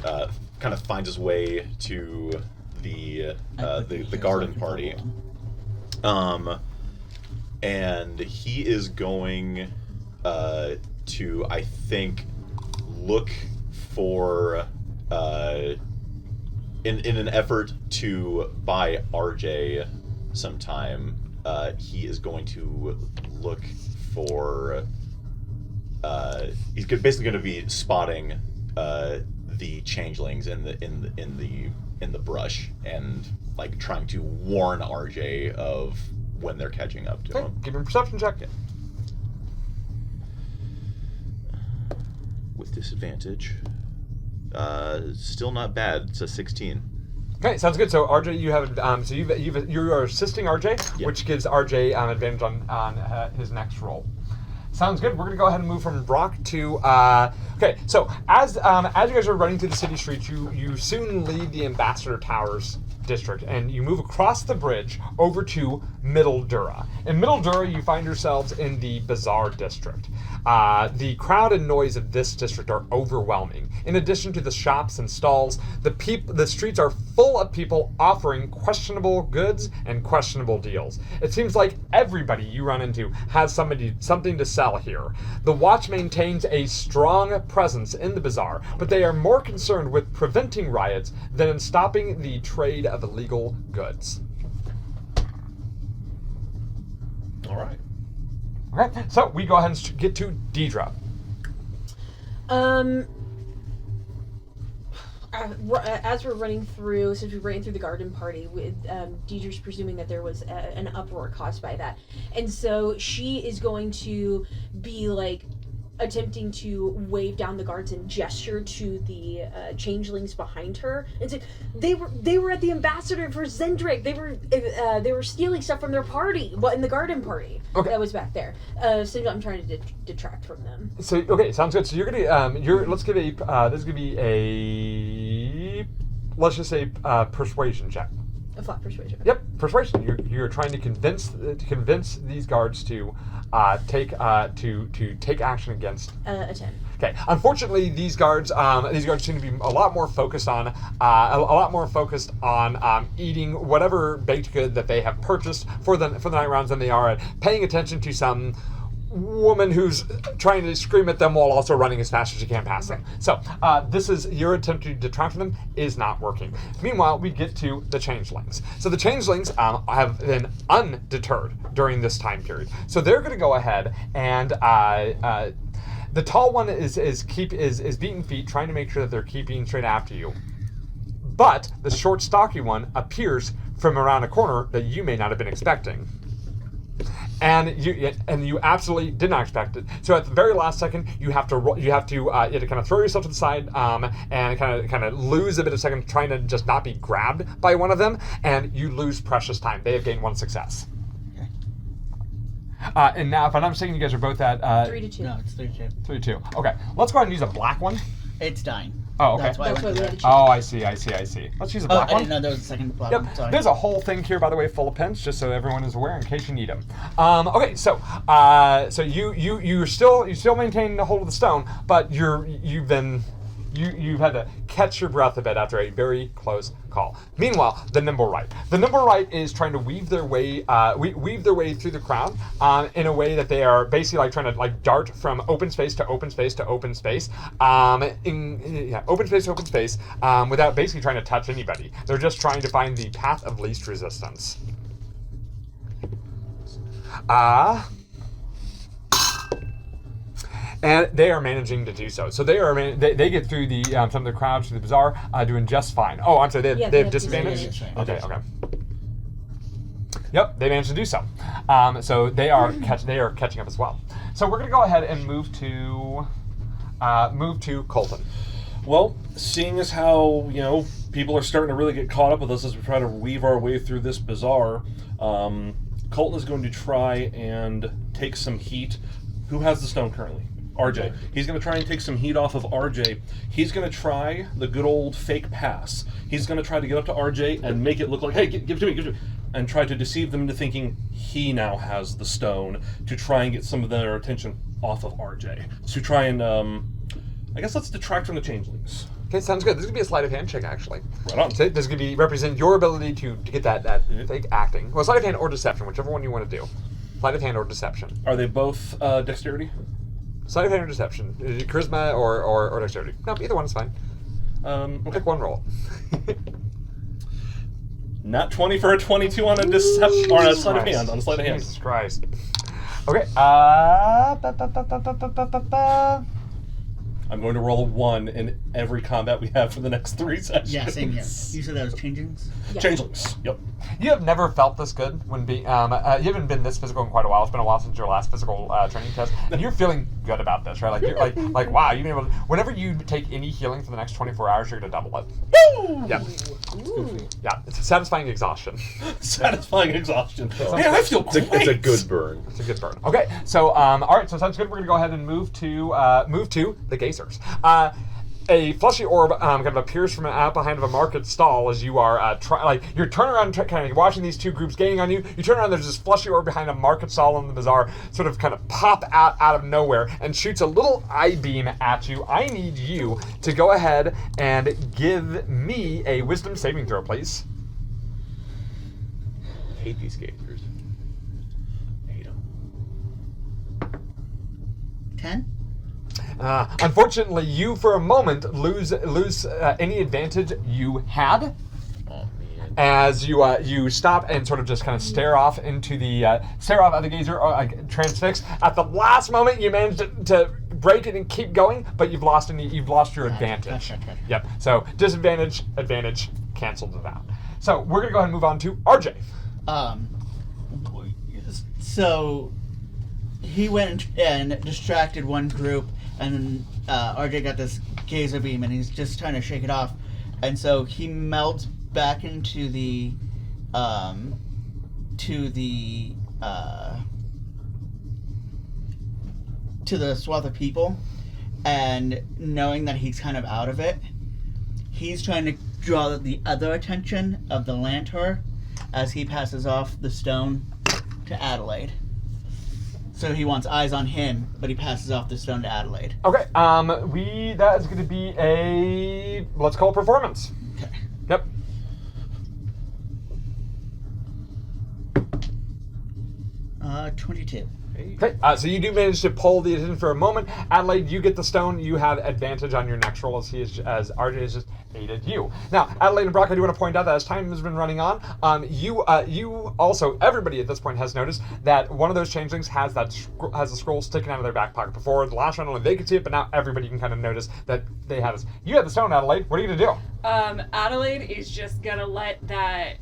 kind of finds his way to the garden party. And he is going to, I think, look for in an effort to buy RJ some time. He is going to look for. He's basically going to be spotting the changelings in the brush and like trying to warn RJ of when they're catching up to him. Give him a perception check. With disadvantage. Still not bad. It's a 16. Okay, sounds good. So RJ, you have you are assisting RJ, Yep. which gives RJ advantage on his next roll. Sounds good. We're gonna go ahead and move from Brock to okay. So as you guys are running through the city streets, you soon leave the Ambassador Towers district and you move across the bridge over to Middle Dura. In Middle Dura, you find yourselves in the Bazaar district. The crowd and noise of this district are overwhelming. In addition to the shops and stalls, the streets are full of people offering questionable goods and questionable deals. It seems like everybody you run into has something to sell here. The Watch maintains a strong presence in the bazaar, but they are more concerned with preventing riots than in stopping the trade of illegal goods. All right. Okay, so we go ahead and get to Deidre. As we're running through, since we ran through the garden party, with Deidre's presuming that there was an uproar caused by that, and so she is going to be like attempting to wave down the guards and gesture to the changelings behind her and say, they were at the ambassador for Zendrick. They were stealing stuff from their party, in the garden party that was back there. So I'm trying to detract from them. So okay, sounds good. So you're gonna let's give a this is gonna be a let's just say persuasion check. A flat persuasion. Yep, persuasion. You're trying to convince these guards to take action against. A 10. Okay. Unfortunately, these guards seem to be a lot more focused on eating whatever baked good that they have purchased for the night rounds than they are at paying attention to some woman who's trying to scream at them while also running as fast as she can past them. So this is your attempt to detract from them is not working. Meanwhile, we get to the changelings. So the changelings have been undeterred during this time period. So they're going to go ahead and the tall one is beating feet, trying to make sure that they're keeping straight after you. But the short, stocky one appears from around a corner that you may not have been expecting. And you absolutely did not expect it. So at the very last second, you have to kind of throw yourself to the side and kind of lose a bit of second trying to just not be grabbed by one of them, and you lose precious time. They have gained one success. Okay. And now, if I'm not mistaken, you guys are both at 3-2. No, it's 3-2. 3-2. Okay, let's go ahead and use a black one. It's dying. Oh, okay. That's why we had to choose. Oh, I see. Let's use a black I one. didn't know there was a second black Yep. one. Sorry. There's a whole thing here, by the way, full of pens, just so everyone is aware in case you need them. Okay, so you still maintain the hold of the stone, but you've had to catch your breath a bit after a very close call. Meanwhile, the nimble right. The nimble right is trying to weave their way through the crowd in a way that they are basically trying to dart from open space to open space to open space, open space to open space, without basically trying to touch anybody. They're just trying to find the path of least resistance. And they are managing to do so. So they get through the some of the crowd through the bazaar, doing just fine. Oh, I'm sorry, they have disadvantage. Okay. Yep, they managed to do so. So they are catching up as well. So we're gonna go ahead and move to Colton. Well, seeing as how people are starting to really get caught up with us as we try to weave our way through this bazaar, Colton is going to try and take some heat. Who has the stone currently? RJ. He's going to try and take some heat off of RJ. He's going to try the good old fake pass. He's going to try to get up to RJ and make it look like, hey, give it to me, and try to deceive them into thinking he now has the stone to try and get some of their attention off of RJ. To try and, I guess let's detract from the changelings. Okay, sounds good. This is going to be a sleight of hand check, actually. Right on. So this is going to represent your ability to get that fake acting. Well, sleight of hand or deception, whichever one you want to do. Sleight of hand or deception. Are they both dexterity? Sleight of hand or deception. Charisma or dexterity. No, either one's fine. Pick one roll. Not 20 for a 22 on a deception or a sleight of hand. On a sleight of hand. Jesus Christ. Okay. I'm going to roll a 1 in every combat we have for the next 3 sessions. Yeah, same here. You said that was changelings? Yeah. Changelings. Yep. You have never felt this good when being. You haven't been this physical in quite a while. It's been a while since your last physical training test, and you're feeling good about this, right? Like you're like wow. You've been able to. Whenever you take any healing for the next 24 hours, you're going to double it. Woo! Yeah. Yeah. It's a satisfying exhaustion. Satisfying exhaustion. Man, I feel great. It's a good burn. It's a good burn. Okay, so all right, so sounds good. We're gonna go ahead and move to the geysers. A fleshy orb kind of appears from out behind of a market stall as you are you're turning around, kind of watching these two groups gaining on you. You turn around, there's this fleshy orb behind a market stall in the bazaar, sort of kind of pop out of nowhere and shoots a little eye beam at you. I need you to go ahead and give me a wisdom saving throw, please. I hate these gazers. Hate them. 10? Unfortunately, you for a moment lose any advantage you had. Oh man. As you stop and sort of just kind of stare off at the gazer, transfix. At the last moment, you manage to break it and keep going, but you've lost your advantage. Yep. So disadvantage, advantage, canceled it out. So we're gonna go ahead and move on to RJ. So he went and distracted one group, and RJ got this gazer beam, and he's just trying to shake it off, and so he melts back into the swath of people, and knowing that he's kind of out of it, he's trying to draw the other attention of the Lantern as he passes off the stone to Adelaide. So he wants eyes on him, but he passes off the stone to Adelaide. Okay, that is going to be a, let's call it performance. Okay. Yep. Uh, 22. Okay, so you do manage to pull the attention for a moment. Adelaide, you get the stone. You have advantage on your next roll as RJ has just aided you. Now, Adelaide and Brock, I do want to point out that as time has been running on, you also, everybody at this point has noticed that one of those changelings has a scroll sticking out of their back pocket. Before the last round, only they could see it, but now everybody can kind of notice that they have this. You have the stone, Adelaide. What are you going to do? Adelaide is just gonna let that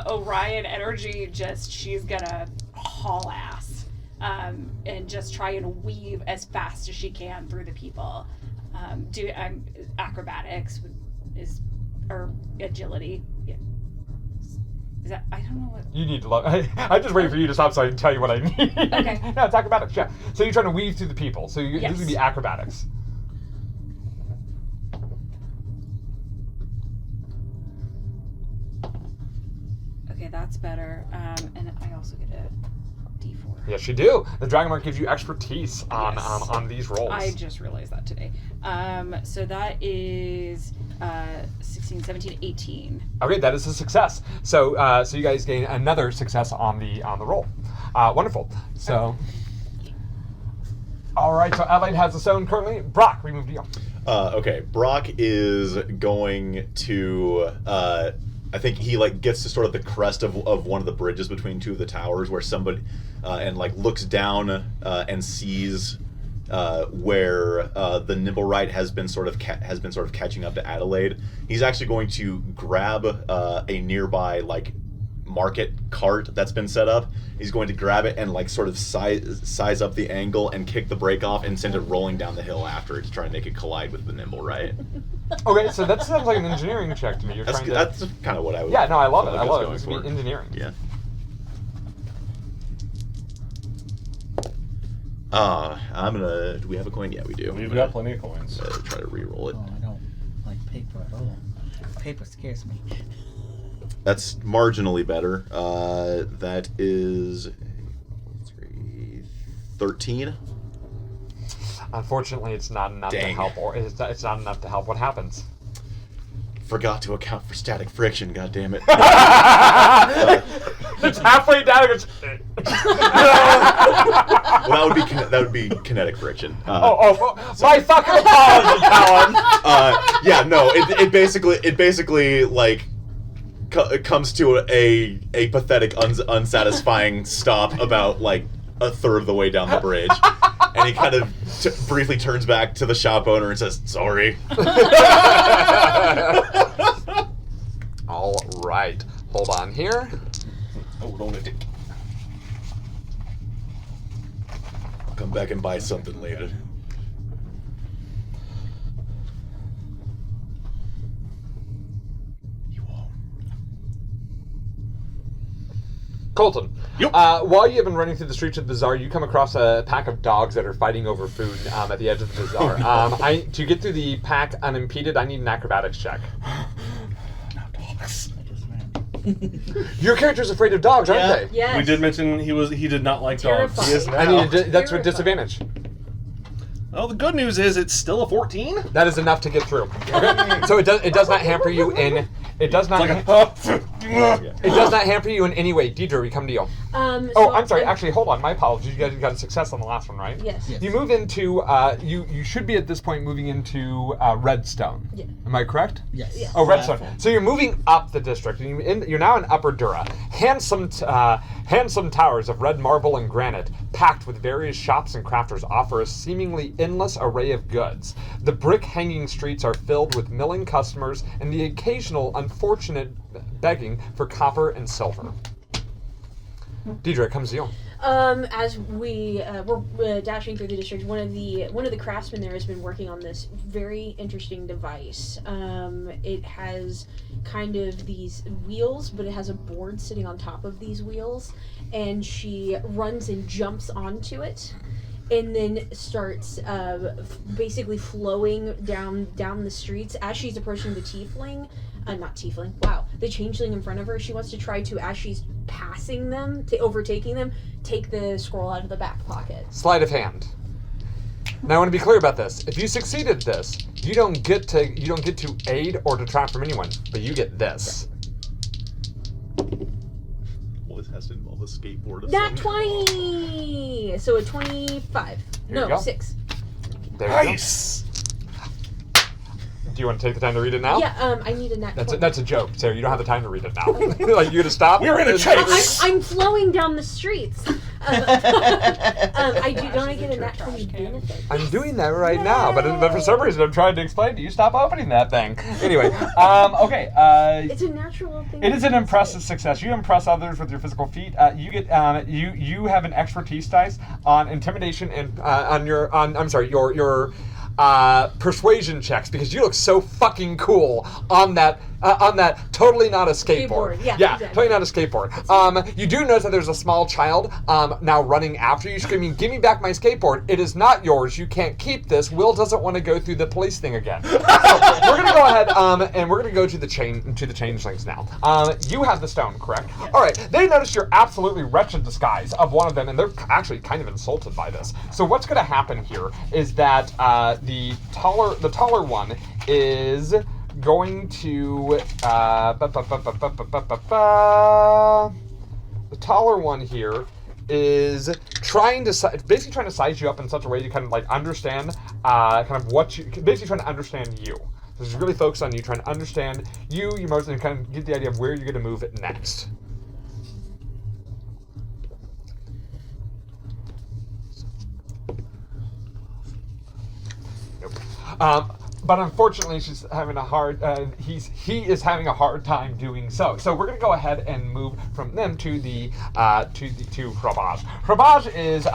Orion energy she's gonna haul ass. And just try and weave as fast as she can through the people. Acrobatics or agility. Yeah. Is that, I don't know what. You need to look. I'm just waiting for you to stop so I can tell you what I need. Okay. No, it's acrobatics, yeah. So you're trying to weave through the people. So this is going to be acrobatics. Okay, that's better. And I also get a D4. Yes, you do. The Dragon Mark gives you expertise on these rolls. I just realized that today. So that is 16, 17, 18. Okay, that is a success. So so you guys gain another success on the roll. Wonderful. So, all right. So Adelaide has the stone currently. Brock, we move to you. Okay, Brock is going to. I think he gets to sort of the crest of one of the bridges between two of the towers where somebody and looks down and sees where the Nimblewright has been sort of catching up to Adelaide. He's actually going to grab a nearby market cart that's been set up. He's going to grab it and sort of size up the angle and kick the brake off and send it rolling down the hill after it to try and make it collide with the Nimblewright. Okay, so that sounds like an engineering check to me. That's kind of what I would. Yeah, no, I love it. like I love it. going This would be for. engineering. Yeah. I'm gonna. Do we have a coin? Yeah, we do. We've got plenty of coins. Try to re-roll it. Oh, I don't like paper at all. Paper scares me. That's marginally better. That is 13. Unfortunately, it's not enough to Dang. help. Or it's not enough to help. What happens? Forgot to account for static friction. God damn it. It's halfway down. It goes. Well, that would be kinetic friction. My fucking apologies, Alan. Yeah, no. It basically comes to a pathetic, unsatisfying stop about a third of the way down the bridge, and he kind of briefly turns back to the shop owner and says, "Sorry." All right, hold on here. Oh, don't it? I'll come back and buy something later. You won't. Colton, Yep. while you have been running through the streets of the bazaar, you come across a pack of dogs that are fighting over food at the edge of the bazaar. To get through the pack unimpeded, I need an acrobatics check. Now dogs. I just ran. Your character's afraid of dogs, aren't Yeah. they? Yes. We did mention he did not like dogs. Terrifying. He is I now. need that's with Terrifying. disadvantage. Well, the good news is it's still a 14. That is enough to get through. Okay. So it does not hamper you in it does not It's it does not hamper you in any way. Deidre, we come to you. So I'm sorry. Actually, hold on. My apologies. You guys got a success on the last one, right? Yes. Yes. You move into you should be at this point moving into Redstone. Yeah. Am I correct? Yes. Yes. Oh, Redstone. So you're moving up the district. And you're now in Upper Dura. Handsome towers of red marble and granite, packed with various shops and crafters, offer a seemingly endless array of goods. The brick-hanging streets are filled with milling customers and the occasional unfortunate begging for copper and silver. Deidre, it comes to you. As we're dashing through the district, one of the craftsmen there has been working on this very interesting device. It has kind of these wheels, but it has a board sitting on top of these wheels, and she runs and jumps onto it, and then starts basically flowing down the streets as she's approaching the tiefling. Not tiefling. Wow, the changeling in front of her. She wants to try to, as she's passing them, overtaking them, take the scroll out of the back pocket. Sleight of hand. Now I want to be clear about this. If you succeeded this, you don't get to aid or detract from anyone, but you get this. Well, this has to involve a skateboard. Of Nat some 20! So a 25. Here you go. 6. There you Nice. Do you want to take the time to read it now? Yeah, I need a nat 20. That's a joke, Sarah. You don't have the time to read it now. Like, you're gonna stop? We're in a chase. I'm flowing down the streets. Don't I get a nat 20 benefit? I'm doing that right now, but for some reason I'm trying to explain to you. Stop opening that thing. Anyway, okay. It's a natural thing. It is an impressive success. You impress others with your physical feat. You get you have an expertise dice on intimidation and your persuasion checks, because you look so fucking cool on that totally not a skateboard. Yeah, yeah, exactly. totally not a skateboard. You do notice that there's a small child now running after you, screaming, "Give me back my skateboard! It is not yours. You can't keep this. Will doesn't want to go through the police thing again." So we're gonna go ahead and we're gonna go to the changelings now. You have the stone, correct? Yes. All right. They notice your absolutely wretched disguise of one of them, and they're actually kind of insulted by this. So what's gonna happen here is that the taller one is going to the taller one here is basically trying to size you up in such a way to kind of like understand kind of what you basically trying to understand you. So it's really focused on you, trying to understand you, your motions, and kind of get the idea of where you're going to move it next. Nope. But unfortunately, she's having a hard. He is having a hard time doing so. So we're gonna go ahead and move from them to Hrabaj. Hrabaj is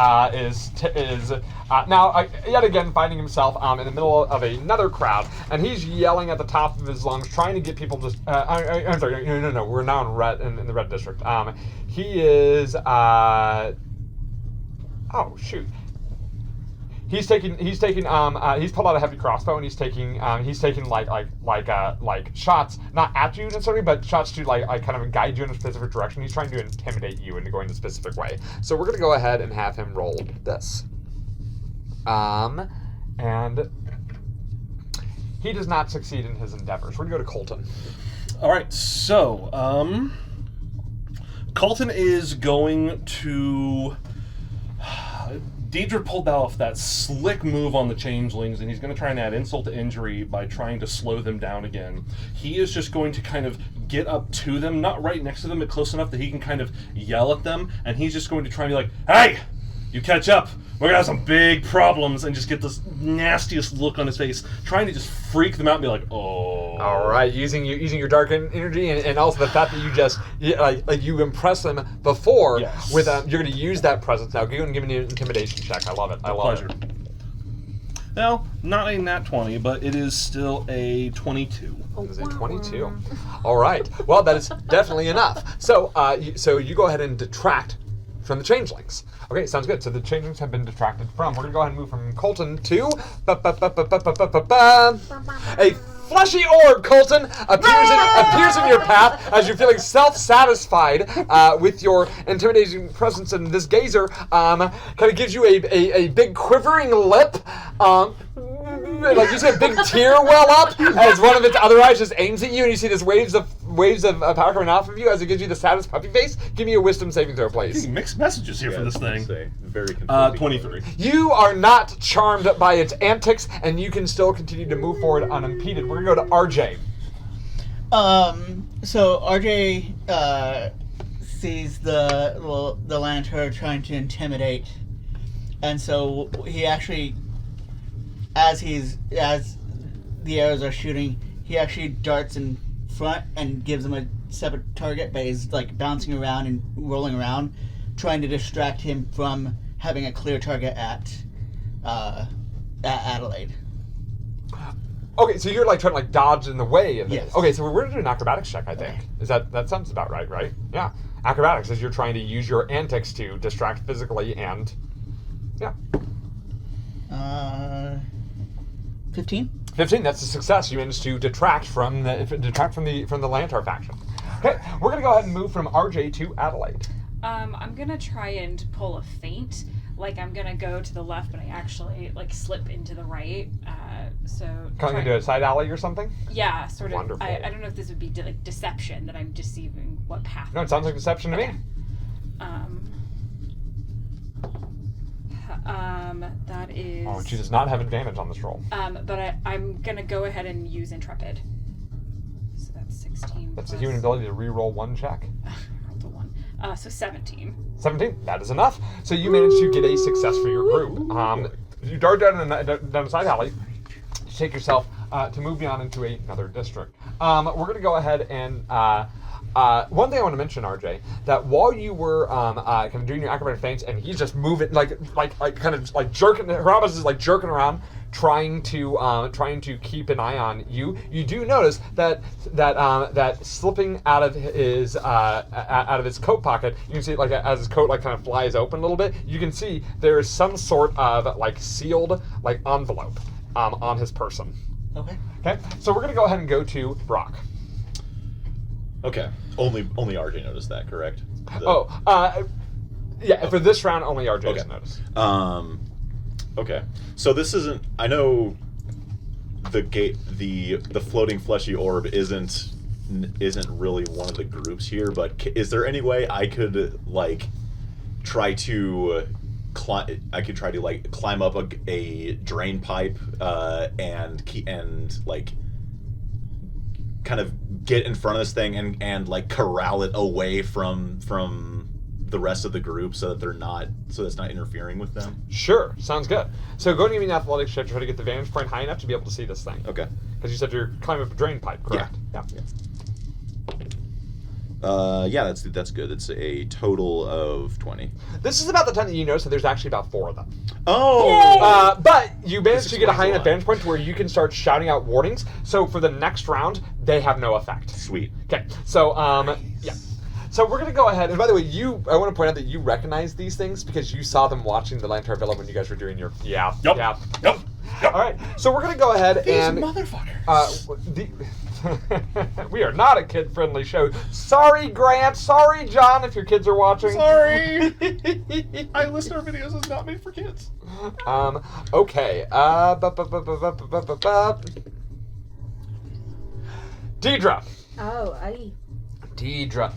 now yet again finding himself in the middle of another crowd, and he's yelling at the top of his lungs, trying to get people to. I'm sorry, no. We're now in the red district. He is. Oh shoot. He's pulled out a heavy crossbow, and he's taking shots, not at you necessarily, but shots to like kind of guide you in a specific direction. He's trying to intimidate you into going a specific way. So we're gonna go ahead and have him roll this. And he does not succeed in his endeavors. We're gonna go to Colton. All right, so Colton is going to. Deidre pulled off that slick move on the changelings, and he's going to try and add insult to injury by trying to slow them down again. He is just going to kind of get up to them, not right next to them, but close enough that he can kind of yell at them, and he's just going to try and be like, "Hey, you catch up. We're going to have some big problems," and just get this nastiest look on his face, trying to just freak them out and be like, "Oh." All right, using your dark energy and also the fact that you just you impress them before. Yes. With you're going to use that presence now. Go and give me an intimidation check. I love it. I love Pleasure. it. Well, not a nat 20, but it is still a 22. It is a 22. All right. Well, that is definitely enough. So you go ahead and detract from the changelings. Okay, sounds good. So the changelings have been detracted from. We're gonna go ahead and move from Colton to a fleshy orb. Colton appears in your path as you're feeling self-satisfied with your intimidating presence, and this gazer kind of gives you a big quivering lip. Like you see a big tear well up as one of its other eyes just aims at you, and you see this waves of power coming off of you as it gives you the saddest puppy face. Give me a wisdom saving throw, please. Getting mixed messages here from this thing. Very confusing. 23. You are not charmed by its antics, and you can still continue to move forward unimpeded. We're gonna go to RJ. So RJ sees the lantern trying to intimidate, and so he actually, as the arrows are shooting, he actually darts in front and gives him a separate target, but he's like bouncing around and rolling around trying to distract him from having a clear target at Adelaide. Okay, so you're like trying to like dodge in the way of this. Yes. Okay, so we're gonna do an acrobatics check, I think. Okay. That sounds about right? Yeah. Acrobatics is you're trying to use your antics to distract physically and 15? 15, that's a success. You managed to detract from the Lantar faction. Okay, we're gonna go ahead and move from RJ to Adelaide. I'm gonna try and pull a feint. Like I'm gonna go to the left, but I actually like slip into the right. Coming into a side alley or something? Yeah, sort of. Wonderful. I don't know if this would be like deception, that I'm deceiving what path. No, it sounds like deception to me. That is. Oh, she does not have advantage on this roll. But I'm gonna go ahead and use Intrepid. So that's 16. That's a plus- human ability to re-roll one check. Rolled a 1. So 17. 17, that is enough. So you managed to get a success for your group. You dart down the side alley, take yourself to move beyond into another district. We're going to go ahead and one thing I want to mention, RJ, that while you were kind of doing your acrobatic feints, and he's just moving like kind of like jerking, Ramos is like jerking around, trying to keep an eye on you. You do notice that slipping out of his coat pocket, you can see like as his coat like kind of flies open a little bit. You can see there is some sort of like sealed like envelope on his person. Okay. Okay, so we're gonna go ahead and go to Brock. Okay. Only RJ noticed that, correct? The- Yeah. For this round, only RJ has Okay. noticed. Okay. So this isn't. I know the floating fleshy orb isn't really one of the groups here, but is there any way I could like try to climb up a drain pipe and like kind of get in front of this thing and like corral it away from the rest of the group so that it's not interfering with them? Sure, sounds good. So go and give me an athletics check to try to get the vantage point high enough to be able to see this thing. Okay. Because you said you're climbing up a drain pipe, correct? Yeah. Yeah, that's good. It's a total of 20. This is about the time that you notice that there's actually about 4 of them. Oh! But you managed This to get a explains high a enough lot. vantage point to where you can start shouting out warnings. So for the next round, they have no effect. Sweet. Okay, so yeah. So we're gonna go ahead, and by the way, I want to point out that you recognize these things because you saw them watching the Lantar Villa when you guys were doing your Yep. All right, so we're gonna go ahead and motherfuckers. we are not a kid-friendly show. Sorry, Grant. Sorry, John, if your kids are watching. Sorry. I list our videos as not made for kids. Okay. Deidre. Oh, I. Deidre.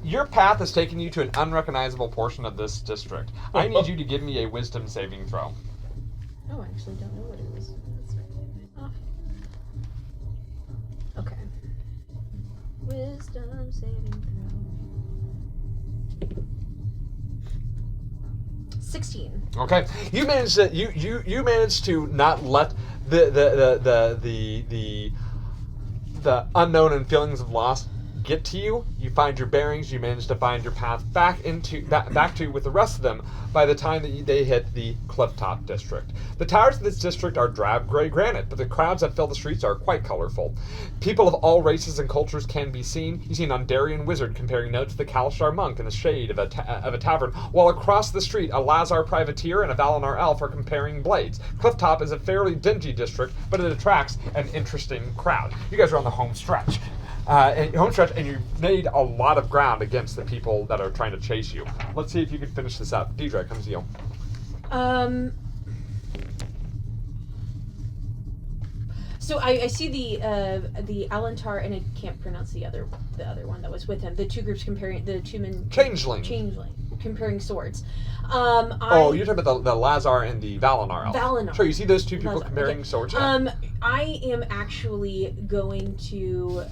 Your path has taken you to an unrecognizable portion of this district. I need you to give me a wisdom saving throw. Oh, I actually don't know what it was. That's right. Oh. Okay. Wisdom saving throw. 16. Okay, you managed to you managed to not let the unknown and feelings of loss get to you. You find your bearings. You manage to find your path back to with the rest of them by the time that they hit the Clifftop district. The towers of this district are drab gray granite, but the crowds that fill the streets are quite colorful. People of all races and cultures can be seen. You see an Ondarian wizard comparing notes to the Kalashar monk in the shade of a tavern, while across the street a Lazar privateer and a Valinar elf are comparing blades. Clifftop is a fairly dingy district, but it attracts an interesting crowd. You guys are on the home stretch. And you've made a lot of ground against the people that are trying to chase you. Let's see if you can finish this up. Deidre, comes to you. So I see the Alantar, and I can't pronounce the other one that was with him. The two groups comparing the two men. Changeling. Comparing swords. You're talking about the Lazar and the Valinar elf. Valinar. Sure, you see those two people Lazar, comparing okay. swords? Yeah. I am actually going to.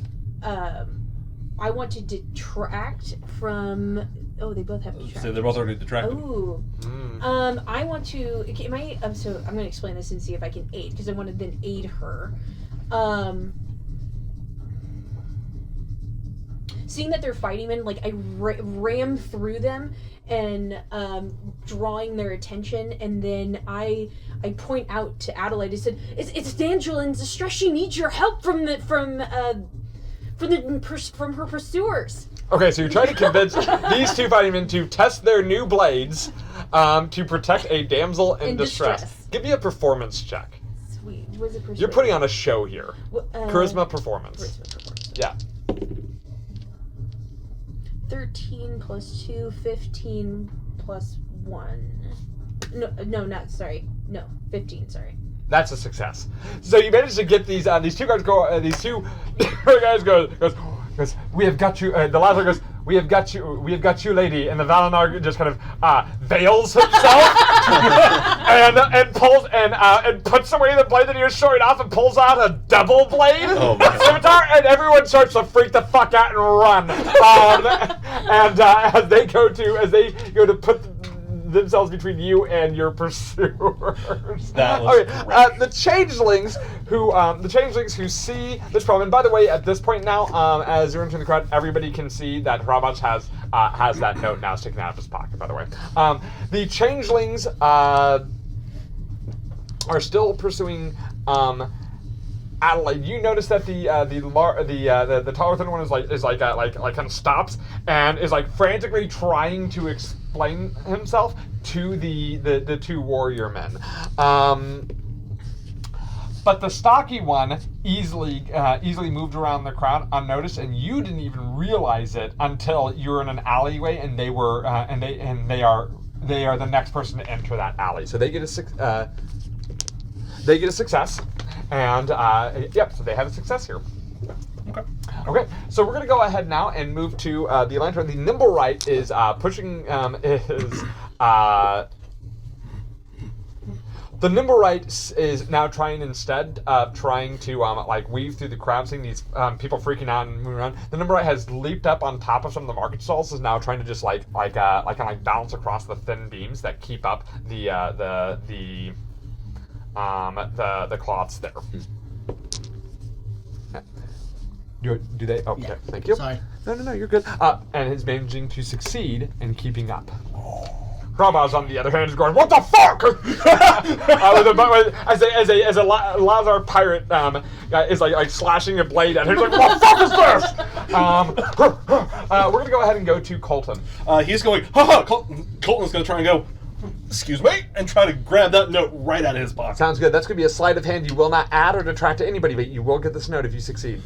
I want to detract from. Oh, they both have detract. So they're both already detracted. Oh. I want to. Okay, so I'm going to explain this and see if I can aid, because I want to then seeing that they're fighting men, like I ram through them and drawing their attention, and then I point out to Adelaide. I said, "It's D'Angelo in distress. She needs your help from her pursuers." Okay, so you're trying to convince these two fighting men to test their new blades to protect a damsel in distress. Give me a performance check. Sweet. Was it persuasion? You're putting on a show here. Charisma performance. Charisma performance. Yeah. 13 plus 2, 15 plus 1. No, 15, sorry. That's a success. So you managed to get these two guys go. These two guys goes. We have got you. The latter goes. We have got you, lady. And the Valinar just kind of veils himself and pulls and puts away the blade that he was showing off and pulls out a double blade scimitar, and everyone starts to freak the fuck out and run. As they go to put themselves between you and your pursuers. That was great. The changelings who see this problem. And by the way, at this point now, as you're entering the crowd, everybody can see that Hrabaz has that note now sticking out of his pocket. By the way, the changelings are still pursuing Adelaide. You notice that the taller thin one is like kind of stops and is like frantically trying to explain himself to the two warrior men. But the stocky one easily moved around the crowd unnoticed, and you didn't even realize it until you were in an alleyway, and they were they are the next person to enter that alley. So they get a success, and so they have a success here. Okay, so we're gonna go ahead now and move to the lantern. The nimble right is pushing the nimble right is now trying instead of trying to weave through the crowd, seeing these people freaking out and moving around. The nimble right has leaped up on top of some of the market stalls, is now trying to just bounce across the thin beams that keep up the cloths there. Do they? Oh, yeah. Okay, thank you. Sorry. No, you're good. And is managing to succeed in keeping up. Hrabaz, on the other hand, is going, "What the fuck?" as a Lazar pirate is like slashing a blade at him. He's like, "What the fuck is this?" We're gonna go ahead and go to Colton. He's going, Colton's going to try and go, "Excuse me," and try to grab that note right out of his pocket. Sounds good. That's going to be a sleight of hand. You will not add or detract to anybody, but you will get this note if you succeed.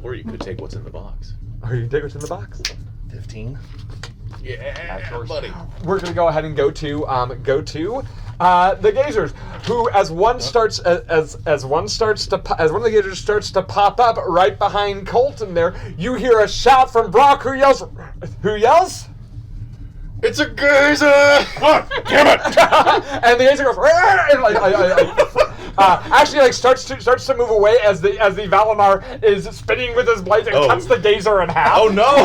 Or you could take what's in the box. Or you can take what's in the box. 15. Yeah, buddy. We're gonna go ahead and go to the gazers, who as one of the gazers starts to pop up right behind Colton there, you hear a shout from Brock, who yells? It's a gazer! Oh, damn it! And the gazer goes and starts to move away as the Valimar is spinning with his blades and cuts the gazer in half. Oh no!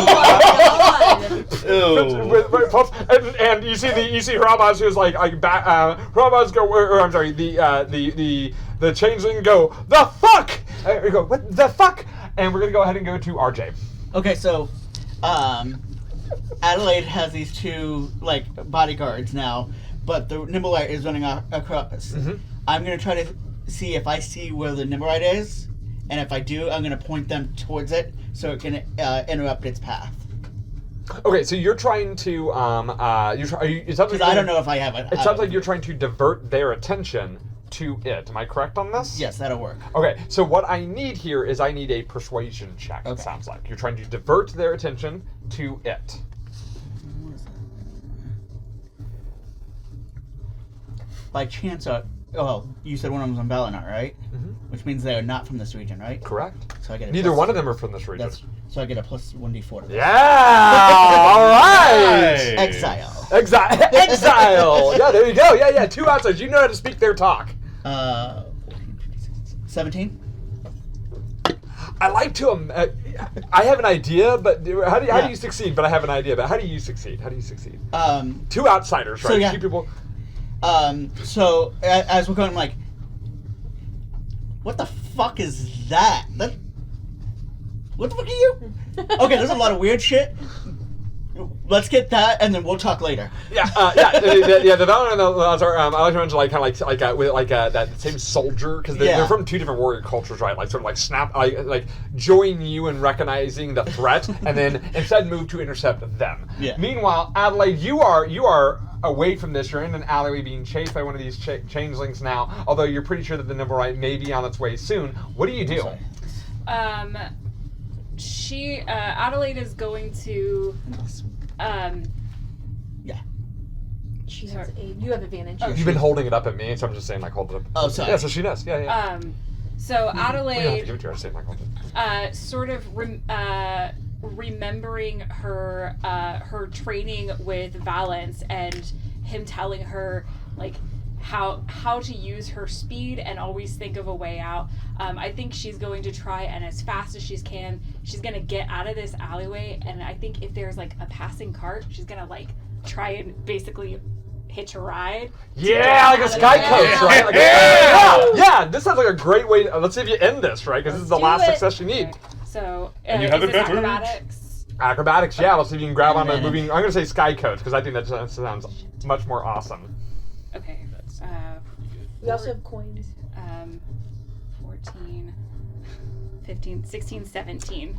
And you see Hrabaz, who's Hrabaz go. I'm sorry. The changeling go, "The fuck!" We go, "What the fuck?" And we're gonna go ahead and go to RJ. Okay, so Adelaide has these two bodyguards now, but the Nimblelight is running across. Mm-hmm. I'm gonna try to see if I see where the Nimblelight is, and if I do, I'm gonna point them towards it so it can interrupt its path. Okay, so you're trying to it sounds like I don't know if I have it. It sounds like you're trying to divert their attention to it. Am I correct on this? Yes, that'll work. Okay, so what I need here is I need a persuasion check. Okay. It sounds like you're trying to divert their attention to it. By chance, you said one of them was on Valinor, right? Mm-hmm. Which means they are not from this region, right? Correct. So I get neither one of them are from this region. So I get a plus 1d4 to this. Yeah! All right! Exile. Exile! Yeah, there you go. Yeah. 2 outsiders. You know how to speak their talk. 17? I like to. I have an idea, but how do you succeed? But I have an idea. But how do you succeed? 2 outsiders, right? So, yeah. 2 people. So as we're going, I'm like, what the fuck is that? what the fuck are you? Okay, there's a lot of weird shit. Let's get that, and then we'll talk later. Yeah, the Valorant are, I like to mention, like, kind of with that same soldier, because they're from two different warrior cultures, right? Like, sort of like snap, like join you in recognizing the threat, and then instead move to intercept them. Yeah. Meanwhile, Adelaide, you are away from this. You're in an alleyway being chased by one of these changelings now, although you're pretty sure that the Nimblewright may be on its way soon. What do you do? Adelaide is going to She has you have advantage. You've been holding it up at me, so I'm just saying, like, hold it up. Oh, sorry. Yeah, so she does. Yeah. So We don't have to Adelaide give it to her. Saying, like, hold it. sort of remembering her training with Valence and him telling her, like, how to use her speed and always think of a way out. I think she's going to try, and as fast as she can, she's going to get out of this alleyway, and I think if there's, like, a passing cart, she's going to, like, try and basically hitch a ride. Yeah, like a sky coach, right? Like yeah, this sounds like a great way. Let's see if you end this, right? Because this is the last success you need. Okay. So, And you have is this advantage. acrobatics? Acrobatics, yeah. Let's see if you can grab on a moving. I'm going to say sky coach, because I think that sounds much more awesome. Okay. We also have coins. 14, 15, 16, 17.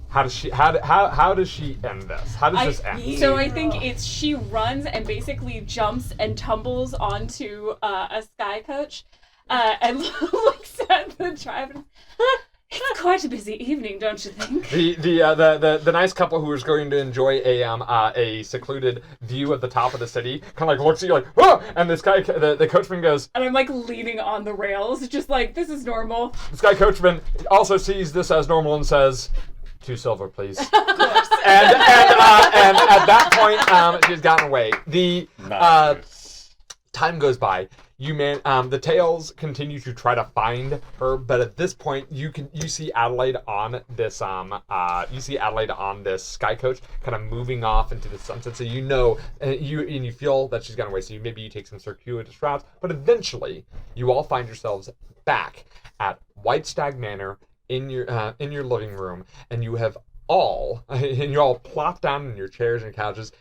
How does she end this? How does this end? So I think it's she runs and basically jumps and tumbles onto a sky coach and looks at the driver. It's quite a busy evening, don't you think? The nice couple who is going to enjoy a secluded view of the top of the city kind of like looks at you like, oh! And this guy, the coachman goes, And I'm like leaning on the rails, just like, this is normal. this guy coachman also sees this as normal and says, 2 silver, please. and at that point, she's gotten away. The time goes by. The tails continue to try to find her, but at this point, you see Adelaide on this sky coach, kind of moving off into the sunset. So you feel that she's gone away. So maybe you take some circuitous routes, but eventually, you all find yourselves back at White Stag Manor in your living room, and you're all plopped down in your chairs and couches,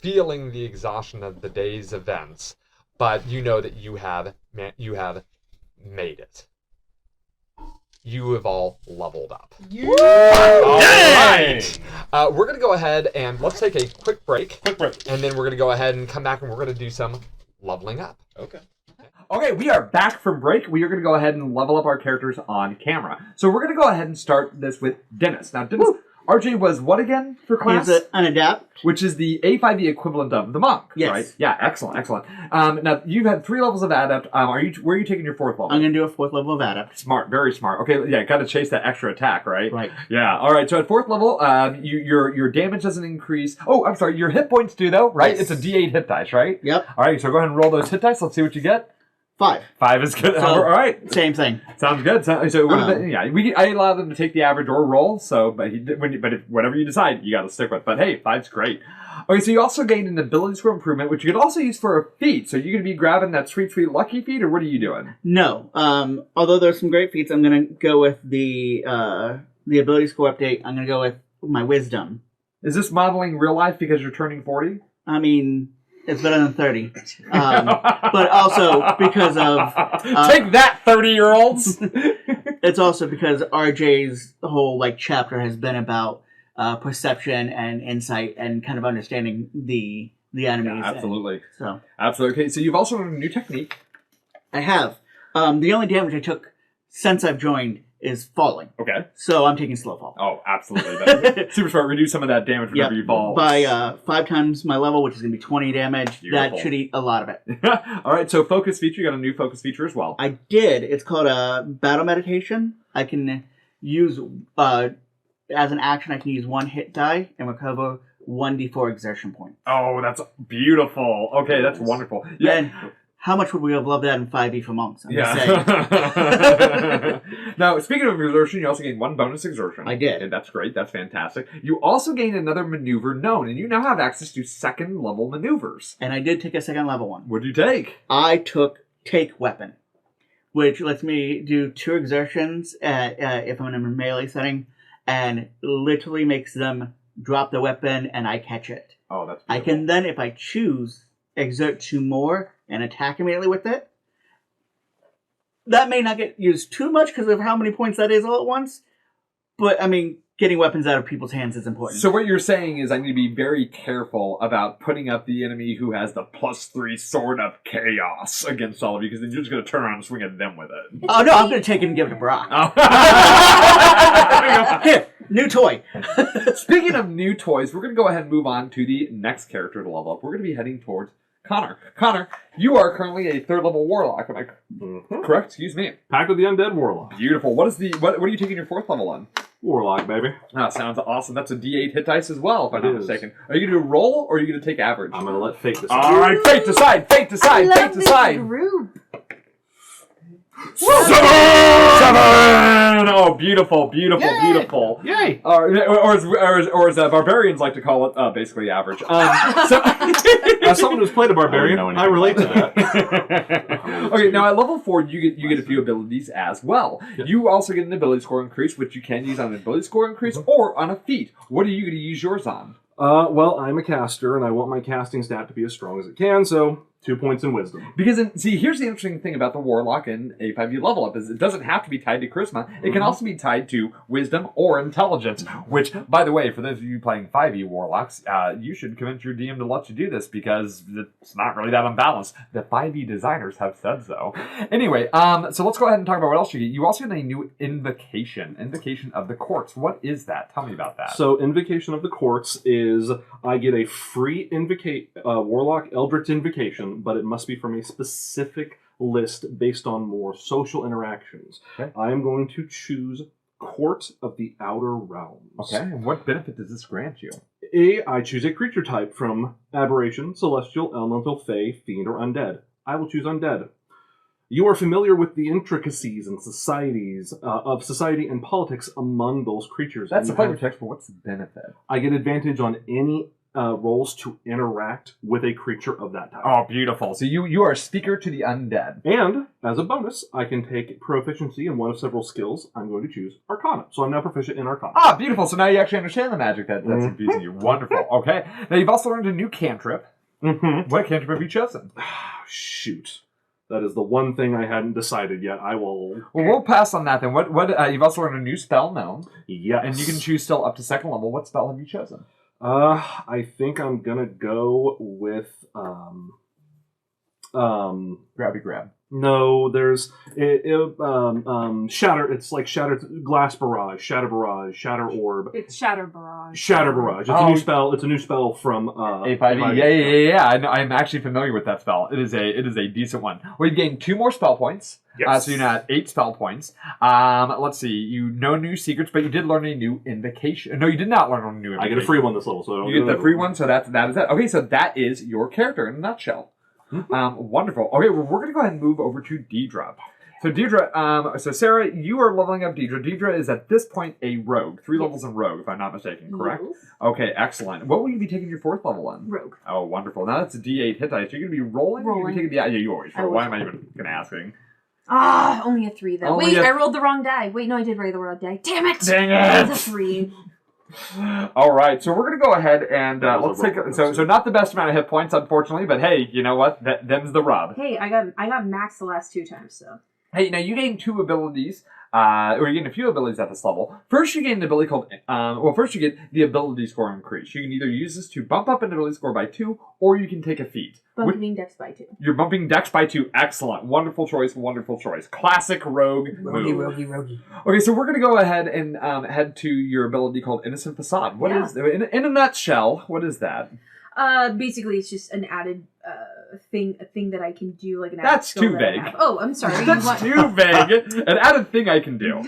feeling the exhaustion of the day's events. But you know that you have made it. You have all leveled up. Yeah! All right. We're going to go ahead and let's take a quick break. And then we're going to go ahead and come back and we're going to do some leveling up. Okay. Okay, we are back from break. We are going to go ahead and level up our characters on camera. So we're going to go ahead and start this with Dennis. Now, Dennis, RJ was what again for class? He's an adept. Which is the A5e equivalent of the monk, Yes. right? Yeah, excellent. Now, you've had 3 levels of adept. Where are you taking your 4th level? I'm going to do a 4th level of adept. Smart, very smart. Okay, yeah, got to chase that extra attack, right? Right. Yeah, all right. So at 4th level, your damage doesn't increase. Oh, I'm sorry, your hit points do, though, right? Yes. It's a D8 hit dice, right? Yep. All right, so go ahead and roll those hit dice. Let's see what you get. 5. 5 is good. So, all right. Same thing. Sounds good. So I allow them to take the average or roll. So, but whatever you decide, you got to stick with. But hey, 5's great. Okay, so you also gained an ability score improvement, which you could also use for a feat. So you're going to be grabbing that sweet lucky feat, or what are you doing? No. Although there's some great feats, I'm going to go with the ability score update. I'm going to go with my wisdom. Is this modeling real life because you're turning 40? I mean, it's better than 30. But also because of... Take that, 30-year-olds! It's also because RJ's whole chapter has been about perception and insight and kind of understanding the enemies. Yeah, absolutely. Absolutely. Okay, so you've also learned a new technique. I have. The only damage I took since I've joined is falling. Okay. So I'm taking slow fall. Oh, absolutely. That's super smart. Reduce some of that damage whenever you fall. By 5 times my level, which is going to be 20 damage. Beautiful. That should eat a lot of it. All right, so focus feature. You got a new focus feature as well. I did. It's called a battle meditation. I can use, as an action, I can use 1 hit die and recover 1d4 exertion point. Oh, that's beautiful. Okay, that's wonderful. Yeah. And how much would we have loved that in 5e for monks? I'm just Yeah. Now, speaking of exertion, you also gained 1 bonus exertion. I did. And that's great. That's fantastic. You also gained another maneuver known, and you now have access to 2nd level maneuvers. And I did take a 2nd level one. What'd you take? I took Take Weapon, which lets me do 2 exertions if I'm in a melee setting, and literally makes them drop the weapon, and I catch it. Oh, that's I beautiful. can then, if I choose, exert 2 more and attack immediately with it. That may not get used too much because of how many points that is all at once, but I mean, getting weapons out of people's hands is important. So what you're saying is I need to be very careful about putting up the enemy who has the +3 Sword of Chaos against all of you, because then you're just going to turn around and swing at them with it. Oh no, I'm going to take it and give it to Brock. Oh. Here, new toy. Speaking of new toys, we're going to go ahead and move on to the next character to level up. We're going to be heading towards Connor. Connor, you are currently a 3rd level warlock. Am I correct? Excuse me. Pact of the Undead Warlock. Beautiful. What are you taking your 4th level on? Warlock, baby. Oh, sounds awesome. That's a D8 hit dice as well, if I'm It not is. mistaken. Are you going to roll, or are you going to take average? I'm going to let fate decide. All right, fate decide. Fate decide. I Fate love this decide. group. 7! Oh, beautiful, beautiful, Yay! beautiful. Yay! Or as barbarians like to call it, basically average. As someone who's played a barbarian, I wouldn't know I relate to anything that. Okay, now at level 4, you get a few abilities as well. Yeah. You also get an ability score increase, which you can use on an ability score increase or on a feat. What are you going to use yours on? Well, I'm a caster, and I want my casting stat to be as strong as it can, so 2 points in wisdom. Because, here's the interesting thing about the Warlock and A5e level up is it doesn't have to be tied to Charisma. It can also be tied to Wisdom or Intelligence, which, by the way, for those of you playing 5e Warlocks, you should convince your DM to let you do this because it's not really that unbalanced. The 5e designers have said so. Anyway, so let's go ahead and talk about what else you get. You also get a new Invocation of the Courts. What is that? Tell me about that. So, Invocation of the Courts is I get a free Warlock Eldritch Invocation, but it must be from a specific list based on more social interactions. Okay. I am going to choose Court of the Outer Realms. Okay, and what benefit does this grant you? I choose a creature type from Aberration, Celestial, Elemental, Fey, Fiend, or Undead. I will choose Undead. You are familiar with the intricacies and of society and politics among those creatures. That's the And flavor text, but what's the benefit? I get advantage on any rolls to interact with a creature of that type. Oh, beautiful. So you are a speaker to the undead. And, as a bonus, I can take proficiency in one of several skills. I'm going to choose Arcana. So I'm now proficient in Arcana. Ah, beautiful. So now you actually understand the magic that's confusing you. Wonderful. Okay. Now you've also learned a new cantrip. Mm-hmm. What cantrip have you chosen? Shoot. That is the one thing I hadn't decided yet. I will... Well, we'll pass on that then. What you've also learned a new spell known. Yes. And you can choose still up to 2nd level. What spell have you chosen? I think I'm gonna go with Grabby grab. No, there's shatter. It's like shattered glass barrage, shatter orb, It's Shatter Barrage. shatter barrage. It's a new spell. It's a new spell from A5e. Yeah. I'm actually familiar with that spell. It is a decent one. Well, you gained 2 more spell points. Yes. So you're now at 8 spell points. Let's see. You know new secrets, but you did learn a new invocation. No, you did not learn a new invocation. I get a free one this level, so I don't You get the free one, so that is that. Okay, so that is your character in a nutshell. Wonderful. Okay, well, we're going to go ahead and move over to Deidre. So Deidre, so Sarah, you are leveling up Deidre. Deidre is at this point a rogue. 3 levels in rogue, if I'm not mistaken, correct? Yes. Okay, excellent. What will you be taking your 4th level on? Rogue. Oh, wonderful. Now that's a D8 hit dice. You're going to be rolling? You're Rolling. taking the, yeah, you always roll. I Why always am I even going to asking? Ah, only a 3 though. Only Wait, a- I rolled the wrong die. Wait, no, I did roll the wrong die. Damn it! Dang It it! was a 3. All right, so we're going to go ahead and That was let's a take roll. so not the best amount of hit points, unfortunately, but hey, you know what? Them's the rub. Hey, I got max the last 2 times, so. Hey, now you gain 2 abilities, or you gain a few abilities at this level. First, you gain an ability called, first you get the ability score increase. You can either use this to bump up an ability score by 2, or you can take a feat. Bumping dex by 2. You're bumping dex by 2. Excellent. Wonderful choice, wonderful choice. Classic rogue move. Rogie. Okay, so we're going to go ahead and head to your ability called Innocent Facade. What is, in a nutshell, what is that? Basically, it's just an added a thing that I can do, like an added That's skill too that I vague. have. Oh, I'm sorry. That's too vague. An added thing I can do.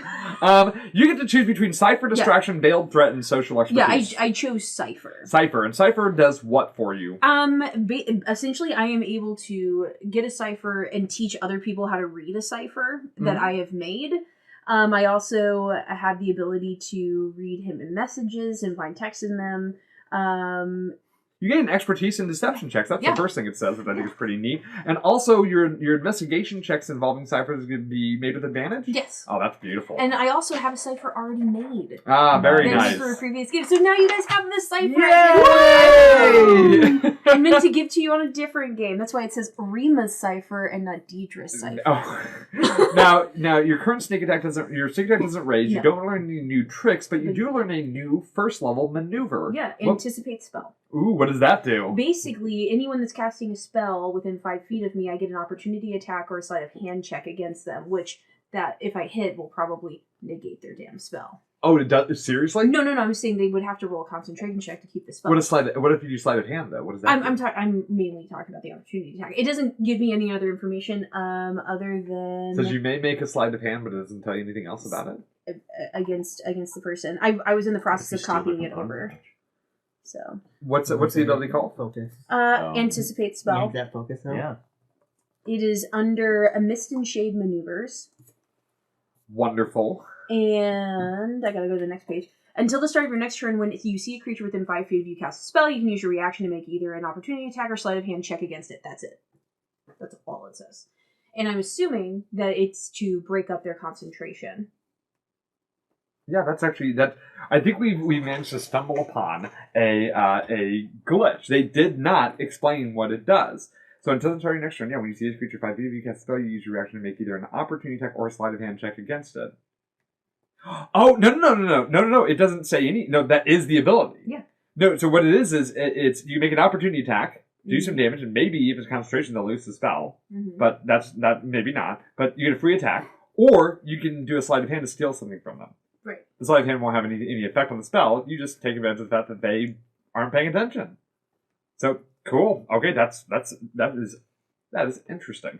You get to choose between Cipher, Distraction, Veiled Threat, and Social Expertise. Yeah, I chose Cipher. Cipher. And Cipher does what for you? Essentially, I am able to get a cipher and teach other people how to read a cipher that I have made. I also have the ability to read him in messages and find text in them. You gain expertise in deception checks. That's Yeah. the first thing it says, which I think is pretty neat. And also, your investigation checks involving ciphers can be made with advantage? Yes. Oh, that's beautiful. And I also have a cipher already made. Very Thanks nice. for a previous gift. So now you guys have this cipher. Yay! I meant to give to you on a different game. That's why it says Rima's cipher and not Deidre's cipher. Oh. now your current sneak attack doesn't raise. Yeah. You don't learn any new tricks, but you do learn a new first level maneuver. Yeah, What- anticipate spell. Ooh, what does that do? Basically, anyone that's casting a spell within 5 feet of me, I get an opportunity attack or a sleight of hand check against them, which that if I hit will probably negate their damn spell. Oh, it does, seriously? No, I'm saying they would have to roll a concentration check to keep the spell. What if you do sleight of hand though? What does that? I'm mainly talking about the opportunity attack. It doesn't give me any other information other than It says you may make a sleight of hand, but it doesn't tell you anything else about it. against the person. I was in the process of copying it over. So What's the ability called? Focus. anticipate spell. Need that focus now? Yeah. It is under a mist and shade maneuvers. Wonderful. And I gotta go to the next page. Until the start of your next turn, when you see a creature within 5 feet of you cast a spell, you can use your reaction to make either an opportunity attack or sleight of hand check against it. That's it. That's all it says. And I'm assuming that it's to break up their concentration. Yeah, that's actually that. I think we managed to stumble upon a glitch. They did not explain what it does. So until the start of your next turn, when you see this creature 5 feet of you cast a spell, you use your reaction to make either an opportunity attack or a sleight of hand check against it. Oh no! It doesn't say any. No, that is the ability. Yeah. No, so what it is it's you make an opportunity attack, do some damage, and maybe if it's concentration, they'll lose the spell. Mm-hmm. But that's maybe not. But you get a free attack, or you can do a sleight of hand to steal something from them. Right. The sleight of hand won't have any effect on the spell. You just take advantage of the fact that they aren't paying attention. So cool. Okay, that is interesting.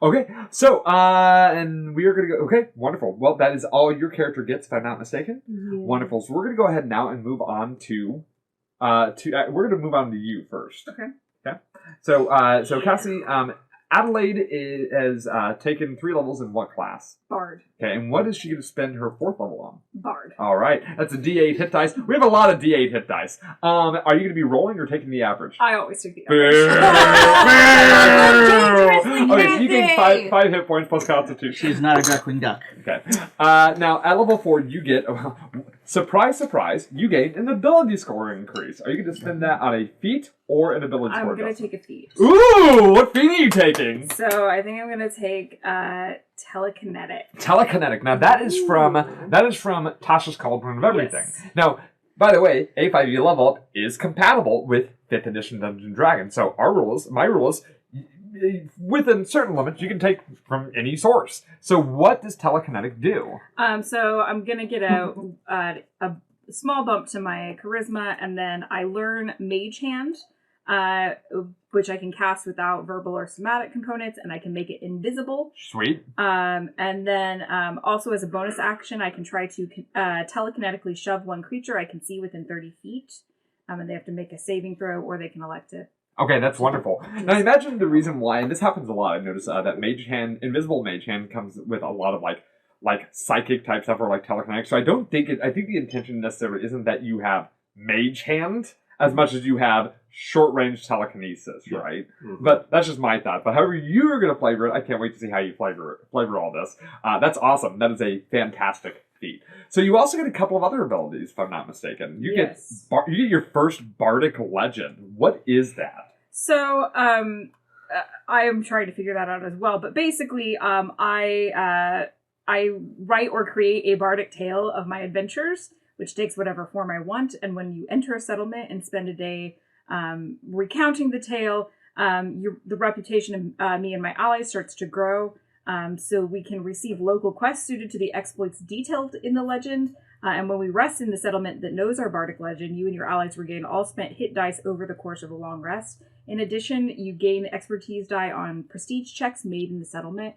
Okay, so and we are gonna go. Okay, wonderful. Well, that is all your character gets, if I'm not mistaken. Yeah. Wonderful. So we're gonna go ahead now and move on to we're gonna move on to you first. Okay. Okay. So Cassie, Adelaide has taken 3 levels in what class? Bard. Okay, and what is she going to spend her 4th level on? Bard. All right, that's a D8 hit dice. We have a lot of D8 hit dice. Are you going to be rolling or taking the average? I always take the Boo! Okay, you gain 5 hit points plus Constitution. She's not a Darkwing Duck. Okay. Now, at level 4, you get, surprise, surprise, you gain an ability score increase. Are you going to spend that on a feat or an ability score? I'm going to take a feat. Ooh, what feat are you taking? So I think I'm going to take telekinetic. Telekinetic. Now, that is from Tasha's Cauldron of Everything. Yes. Now, by the way, a 5e level up is compatible with 5th edition Dungeons & Dragons. So my rule is, within certain limits, you can take from any source. So what does telekinetic do? So I'm going to get a small bump to my charisma, and then I learn Mage Hand, which I can cast without verbal or somatic components, and I can make it invisible. Sweet. And then also as a bonus action, I can try to telekinetically shove one creature I can see within 30 feet. And they have to make a saving throw, or they can elect to. Okay, that's wonderful. Now imagine the reason why, and this happens a lot. I've noticed that Mage Hand, Invisible Mage Hand, comes with a lot of like psychic type stuff or like telekinetic. So I think the intention necessarily isn't that you have Mage Hand as much as you have short range telekinesis, right? Mm-hmm. But that's just my thought. But however you're going to flavor it, I can't wait to see how you flavor all this. That's awesome. That is a fantastic feat. So you also get a couple of other abilities, if I'm not mistaken. You get your first Bardic Legend. What is that? So I am trying to figure that out as well. But basically, I write or create a bardic tale of my adventures, which takes whatever form I want. And when you enter a settlement and spend a day recounting the tale, the reputation of me and my allies starts to grow. So we can receive local quests suited to the exploits detailed in the legend. And when we rest in the settlement that knows our bardic legend, you and your allies regain all spent hit dice over the course of a long rest. In addition, you gain expertise die on prestige checks made in the settlement.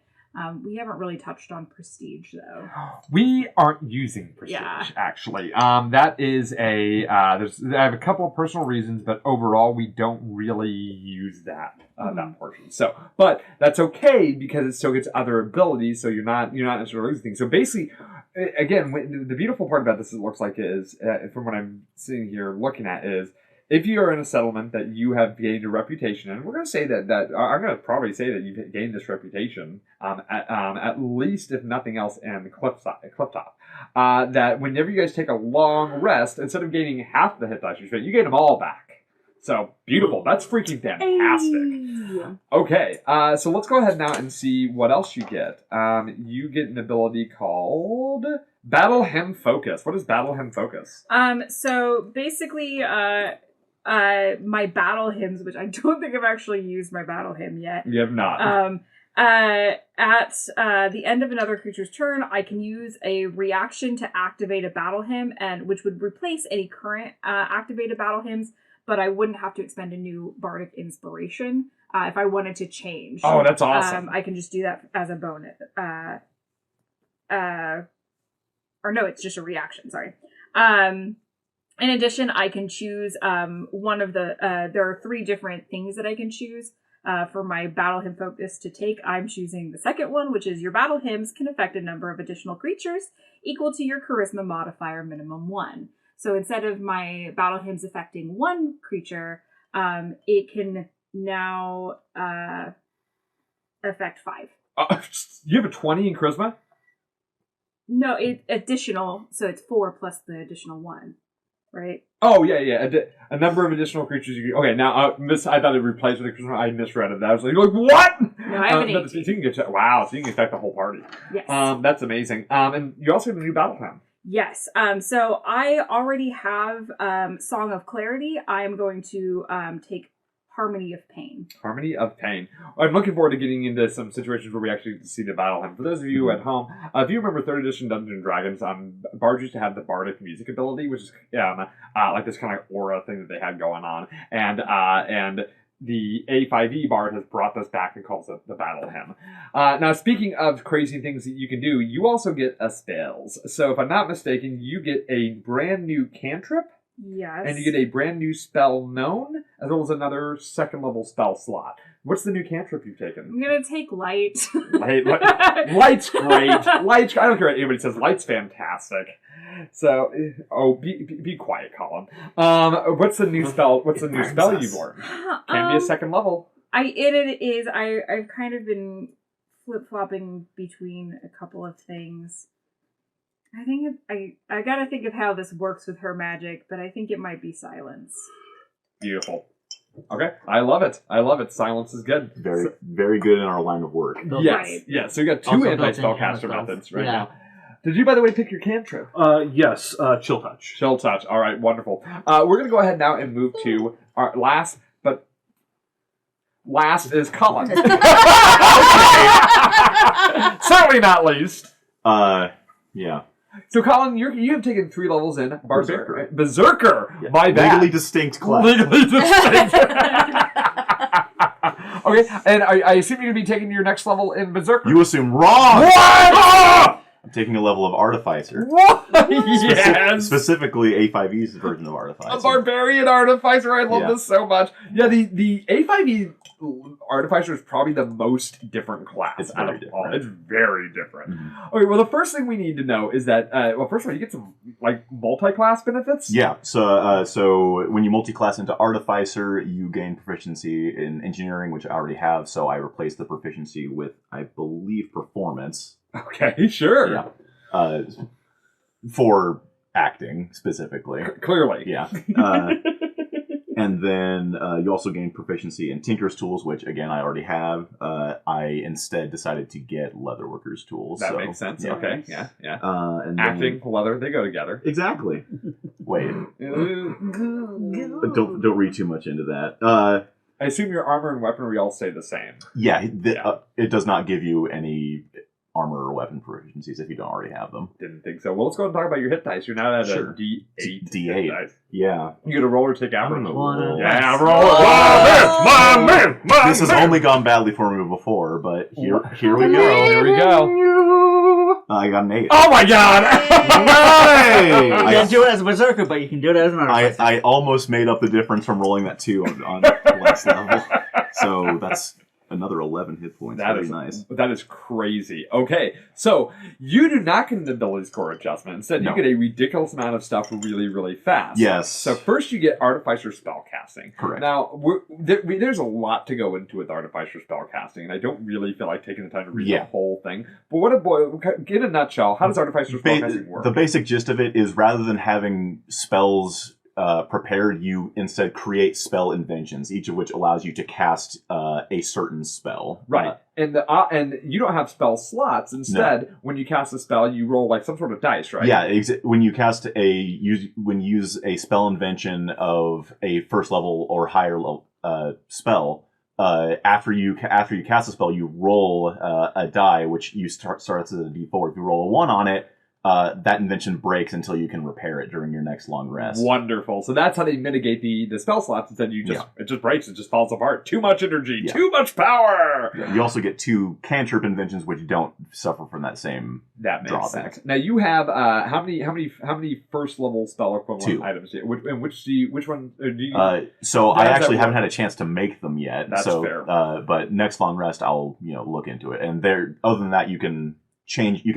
We haven't really touched on prestige, though. We aren't using prestige, actually. That is I have a couple of personal reasons, but overall, we don't really use that that portion. So, but that's okay because it still gets other abilities, so you're not necessarily losing things. So basically, again, the beautiful part about this, it looks like, is from what I'm sitting here looking at, is if you are in a settlement that you have gained a reputation, and we're going to say that I'm going to probably say that you've gained this reputation, at least if nothing else, in the clifftop, that whenever you guys take a long rest, instead of gaining half the hit dice you spent, you gain them all back. So beautiful. That's freaking fantastic. Okay, so let's go ahead now and see what else you get. You get an ability called Battle Hymn Focus. What is Battle Hymn Focus? So basically, my battle hymns, which I don't think I've actually used my battle hymn yet. You have not. At the end of another creature's turn, I can use a reaction to activate a battle hymn, and which would replace any current activated battle hymns, but I wouldn't have to expend a new bardic inspiration if I wanted to change. Oh, that's awesome. I can just do that as a bonus. Or no, it's just a reaction, sorry. In addition, I can choose one of the... there are 3 different things that I can choose for my Battle Hymn Focus to take. I'm choosing the second one, which is your Battle Hymns can affect a number of additional creatures equal to your Charisma modifier minimum 1. So instead of my Battle Hymns affecting 1 creature, it can now affect 5. You have a 20 in Charisma? No, it's additional, so it's 4 plus the additional 1, right? Oh, yeah. A number of additional creatures. Okay, now, I thought it replaced with a Charisma. I misread it. I was like, what? No, I have an 18. So you can get, wow, so you can affect the whole party. Yes. That's amazing. And you also have a new Battle Hymn. Yes. So I already have Song of Clarity. I am going to take Harmony of Pain. Harmony of Pain. I'm looking forward to getting into some situations where we actually get to see the battle hymn. For those of you at home, if you remember 3rd edition Dungeons & Dragons, bards used to have the bardic music ability, which is like this kind of aura thing that they had going on. And the A5E bard has brought this back and calls it the battle hymn. Now, speaking of crazy things that you can do, you also get a spells. So if I'm not mistaken, you get a brand new cantrip. Yes. And you get a brand new spell known, as well as another 2nd level spell slot. What's the new cantrip you've taken? I'm going to take Light. Light's great. I don't care what anybody says. Light's fantastic. So, be quiet, Colin. What's the new spell? What's the new spell you've learned? Can be a 2nd level. I've kind of been flip-flopping between a couple of things. I think I gotta think of how this works with her magic, but I think it might be Silence. Beautiful. Okay, I love it. Silence is good. Very good in our line of work. Yes. So you got 2 anti-spellcaster methods right now. Did you, by the way, pick your cantrip? Yes, Chill Touch. Chill Touch. All right, wonderful. We're gonna go ahead now and move to our last is Colin. Certainly not least. Yeah. So, Colin, you have taken 3 levels in Berserker. Yeah. My bad. Legally distinct class. Legally distinct. Okay, and I assume you're going to be taking your next level in Berserker. You assume wrong. What? I'm taking a level of Artificer. What? Yes. Specifically, A5E's version of Artificer. A Barbarian Artificer. I love this so much. Yeah, the A5E Artificer is probably the most different class. It's very different. It's very different. Mm-hmm. Okay, well, the first thing we need to know is that, first of all, you get some, multi-class benefits? Yeah, so when you multi-class into Artificer, you gain proficiency in Engineering, which I already have, so I replaced the proficiency with, I believe, Performance. Okay, sure. Yeah. For acting, specifically. Clearly. Yeah. And then you also gain proficiency in Tinker's Tools, which, again, I already have. I instead decided to get Leatherworker's Tools. That makes sense. Yeah. Okay, yeah. And acting, leather, they go together. Exactly. Wait. Don't read too much into that. I assume your armor and weaponry all stay the same. Yeah, it does not give you any armor or weapon proficiencies if you don't already have them. Didn't think so. Well, let's go ahead and talk about your hit dice. You're now at Sure. a D8. D8. Dice. Yeah. You get a roll or take average. Roll. Yeah, roll. This has only gone badly for me before, but here we go. Here we go. I got an 8. Oh my god! You can't do it as a Berserker, but you can do it as an Artificer. I almost made up the difference from rolling that 2 on last level. So that's another 11 hit points. That Very is nice. That is crazy. Okay, so you do not get an ability score adjustment. Instead, No. you get a ridiculous amount of stuff really, really fast. Yes. So first you get Artificer Spellcasting. Correct. Now, there's a lot to go into with Artificer Spellcasting, and I don't really feel like taking the time to read the whole thing. But in a nutshell, how does Artificer Spellcasting work? The basic gist of it is rather than having spells prepared, you instead create spell inventions, each of which allows you to cast a certain spell. Right. And you don't have spell slots. Instead, when you cast a spell, you roll like some sort of dice, right? Yeah. When you cast when you use a spell invention of a first level or higher level spell, after you cast a spell, you roll a die, which you starts as a d4. If you roll a 1 on it, that invention breaks until you can repair it during your next long rest. Wonderful. So that's how they mitigate the spell slots. Instead, it just breaks. It just falls apart. Too much energy. Yeah. Too much power. Yeah. You also get 2 cantrip inventions, which don't suffer from that same drawback. Sense. Now you have how many first level spell equivalent 2 items? Which one do you? So I actually haven't had a chance to make them yet. That's fair. But next long rest, I'll look into it. And other than that, you can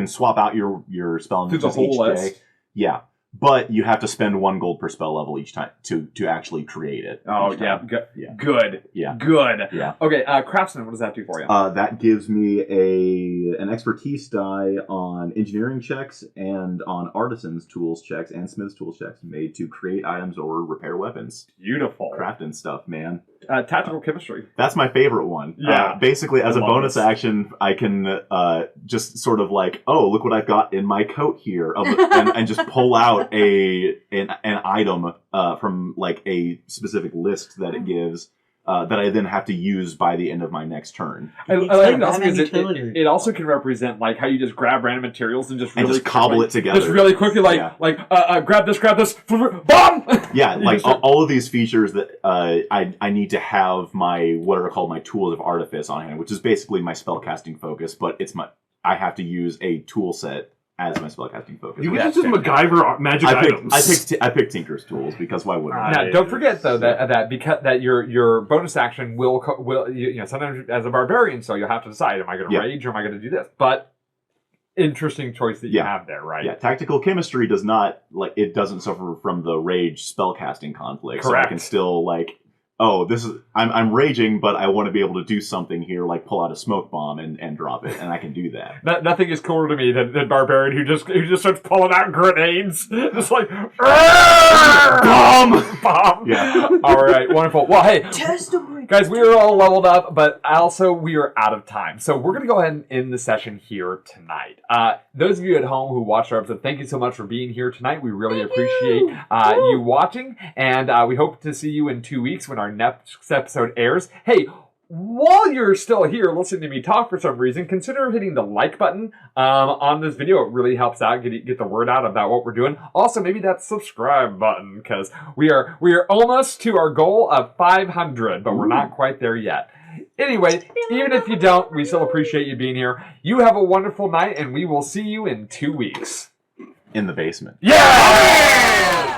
swap out your spell inventions each day. Yeah. But you have to spend 1 gold per spell level each time to actually create it. Oh, yeah. Good. Yeah. Good. Yeah. Okay, Craftsman, what does that do for you? That gives me an expertise die on engineering checks and on artisans tools checks and smiths tools checks made to create items or repair weapons. Beautiful. Crafting stuff, man. Tactical chemistry. That's my favorite one. Yeah. Basically, as a bonus action, I can just sort of like, oh, look what I've got in my coat here, and just pull out an item from like a specific list that it gives that I then have to use by the end of my next turn. I like it also because it also can represent like how you just grab random materials and just cobble it together. Just really quickly, grab this, bomb! Yeah, like all of these features that I need to have what are called my tools of artifice on hand, which is basically my spellcasting focus, but I have to use a tool set as my spellcasting focus. You can just MacGyver magic items. I picked Tinker's tools because why wouldn't I? Now, don't forget though that your bonus action will sometimes as a barbarian, so you'll have to decide: am I going to rage or am I going to do this? But interesting choice that you have there, right? Yeah, tactical chemistry doesn't suffer from the rage spellcasting conflict. Correct. So I can still I'm raging, but I want to be able to do something here, like pull out a smoke bomb and drop it, and I can do that. Nothing is cooler to me than barbarian who just starts pulling out grenades, just like bomb. Yeah. All right, wonderful. Well, hey, guys, we are all leveled up, but also we are out of time, so we're gonna go ahead and end the session here tonight. Those of you at home who watched our episode, thank you so much for being here tonight. We really appreciate you watching, and we hope to see you in 2 weeks when our next episode airs. Hey, while you're still here listening to me talk for some reason, consider hitting the like button on this video. It really helps out, get the word out about what we're doing. Also, maybe that subscribe button, because we are almost to our goal of 500, but we're not quite there yet. Anyway, even if you don't, we still appreciate you being here. You have a wonderful night, and we will see you in 2 weeks. In the basement. Yeah!